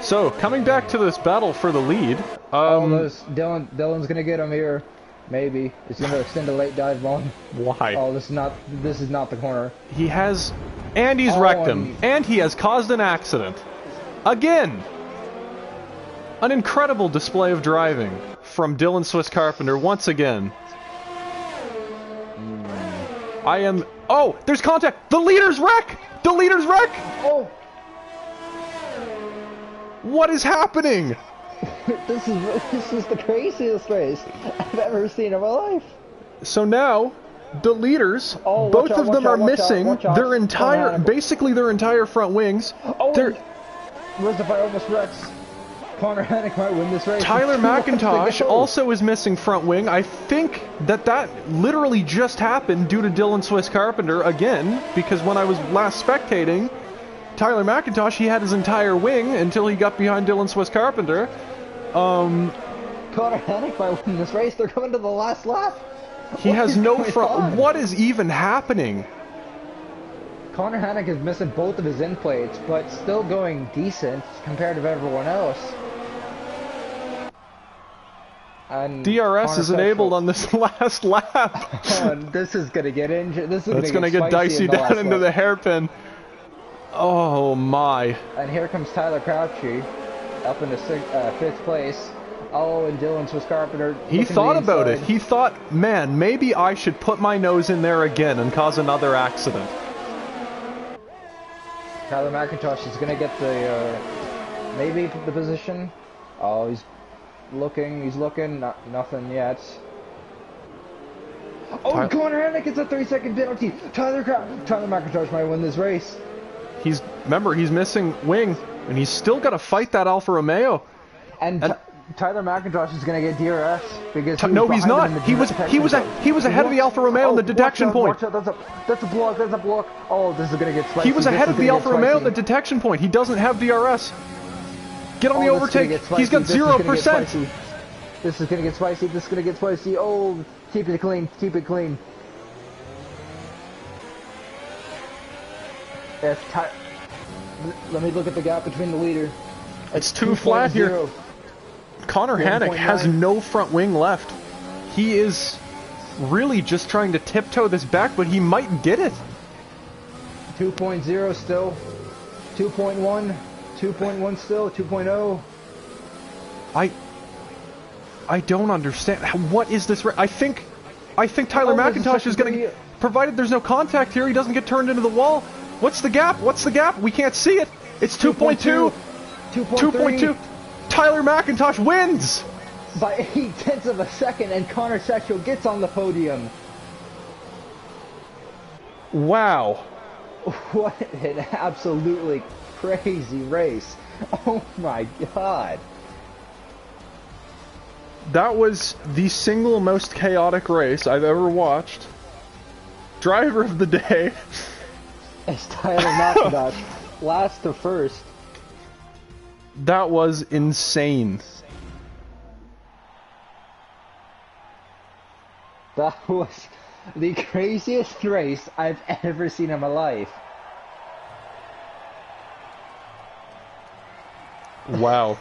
So coming back to this battle for the lead. Dylan's gonna get him here. Maybe it's gonna extend a late dive bomb. Why? Oh, this is not the corner. He has, and he's wrecked him, and he has caused an accident. Again! An incredible display of driving from Dylan Swiss Carpenter once again. Oh, there's contact! The leader's wreck! The leader's wreck! Oh! What is happening? This is the craziest race I've ever seen in my life. So now, the leaders, both of them are missing their entire, basically their entire front wings. Reservoir almost wrecks. Connor Hannock might win this race. Tyler McIntosh also is missing front wing. I think that literally just happened due to Dylan Swiss Carpenter again, because when I was last spectating, Tyler McIntosh, he had his entire wing until he got behind Dylan Swiss Carpenter. Connor Hannock might win this race. They're coming to the last lap. He has no front. What is even happening? Connor Hannock is missing both of his end plates, but still going decent compared to everyone else. And DRS is enabled on this last lap. Oh, and this is gonna get injured. This is gonna get dicey down into the hairpin. Oh my! And here comes Tyler Crabtree, up into fifth place. Oh, and Dylan Swiss Carpenter. He thought about it. He thought, man, maybe I should put my nose in there again and cause another accident. Tyler McIntosh is gonna get the maybe the position. Oh, he's looking. Nothing yet. Oh, Connor Hennick gets a 3-second penalty. Tyler McIntosh might win this race. Remember, he's missing wing, and he's still got to fight that Alfa Romeo. And Tyler McIntosh is going to get DRS because no, he's not. He was ahead of the Alfa Romeo in the detection point. That's a block. Oh, this is going to get spicy. He was ahead of the Alfa Romeo in the detection point. He doesn't have DRS. Get on the overtake. He's got 0%. This is going to get spicy. Oh, keep it clean. Let me look at the gap between the leader. It's too flat here. Connor Hennick has no front wing left. He is really just trying to tiptoe this back, but he might get it. 2.0 still. 2.1. 2.1 still. 2.0. I don't understand. What is this? I think Tyler McIntosh is going to... Provided there's no contact here, he doesn't get turned into the wall. What's the gap? We can't see it. It's 2.2. 2.2. Tyler McIntosh wins! By 0.8 of a second, and Connor Setchell gets on the podium. Wow. What an absolutely crazy race. Oh my god. That was the single most chaotic race I've ever watched. Driver of the day. It's Tyler McIntosh. Last to first. That was insane. That was the craziest race I've ever seen in my life. Wow.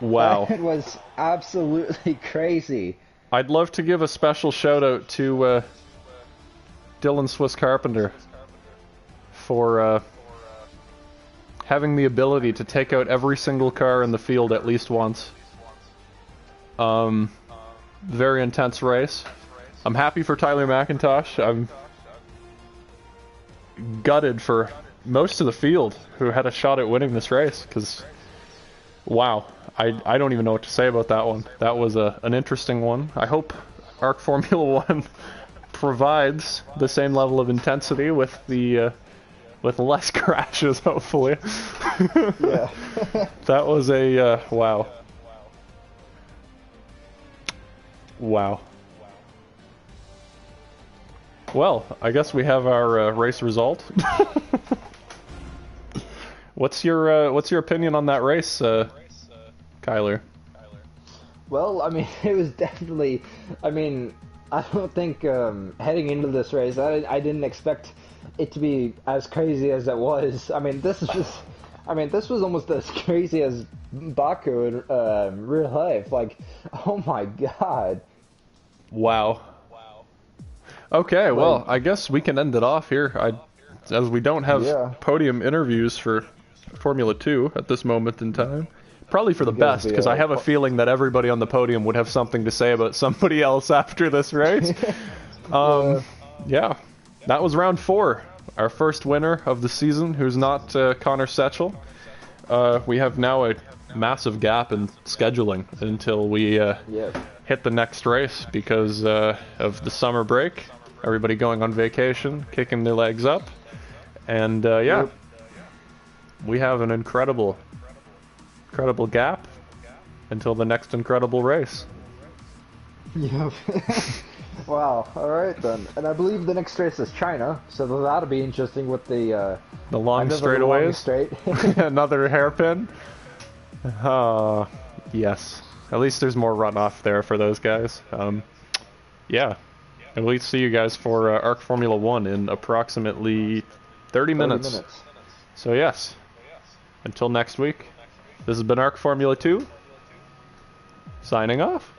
Wow. It was absolutely crazy. I'd love to give a special shout out to Dylan Swiss Carpenter for having the ability to take out every single car in the field at least once. Very intense race. I'm happy for Tyler McIntosh. I'm gutted for most of the field who had a shot at winning this race, because wow, I don't even know what to say about that one. That was an interesting one. I hope ARC Formula 1 provides the same level of intensity with the with less crashes, hopefully. Yeah. That was a wow. Wow. Well, I guess we have our race result. What's your opinion on that race, Kyler? Well, I mean, it was definitely. I mean, I don't think heading into this race, I didn't expect it to be as crazy as it was. I mean, this is just. I mean, this was almost as crazy as Baku in real life. Like, oh my god. Wow. Okay, well, I guess we can end it off here. As we don't have podium interviews for Formula 2 at this moment in time. Probably for the best, because I have a feeling that everybody on the podium would have something to say about somebody else after this race. Yeah, that was round 4. Our first winner of the season, who's not Connor Setchell. We have now a massive gap in scheduling until we hit the next race because of the summer break. Everybody going on vacation, kicking their legs up. And we have an incredible gap until the next incredible race. Yep. Wow, alright then. And I believe the next race is China, so that'll be interesting with the long straightaways. Straight. Another hairpin. Yes. At least there's more runoff there for those guys. Yeah. And we'll see you guys for ARC Formula 1 in approximately 30 minutes. So yes, until next week, this has been ARC Formula 2, signing off.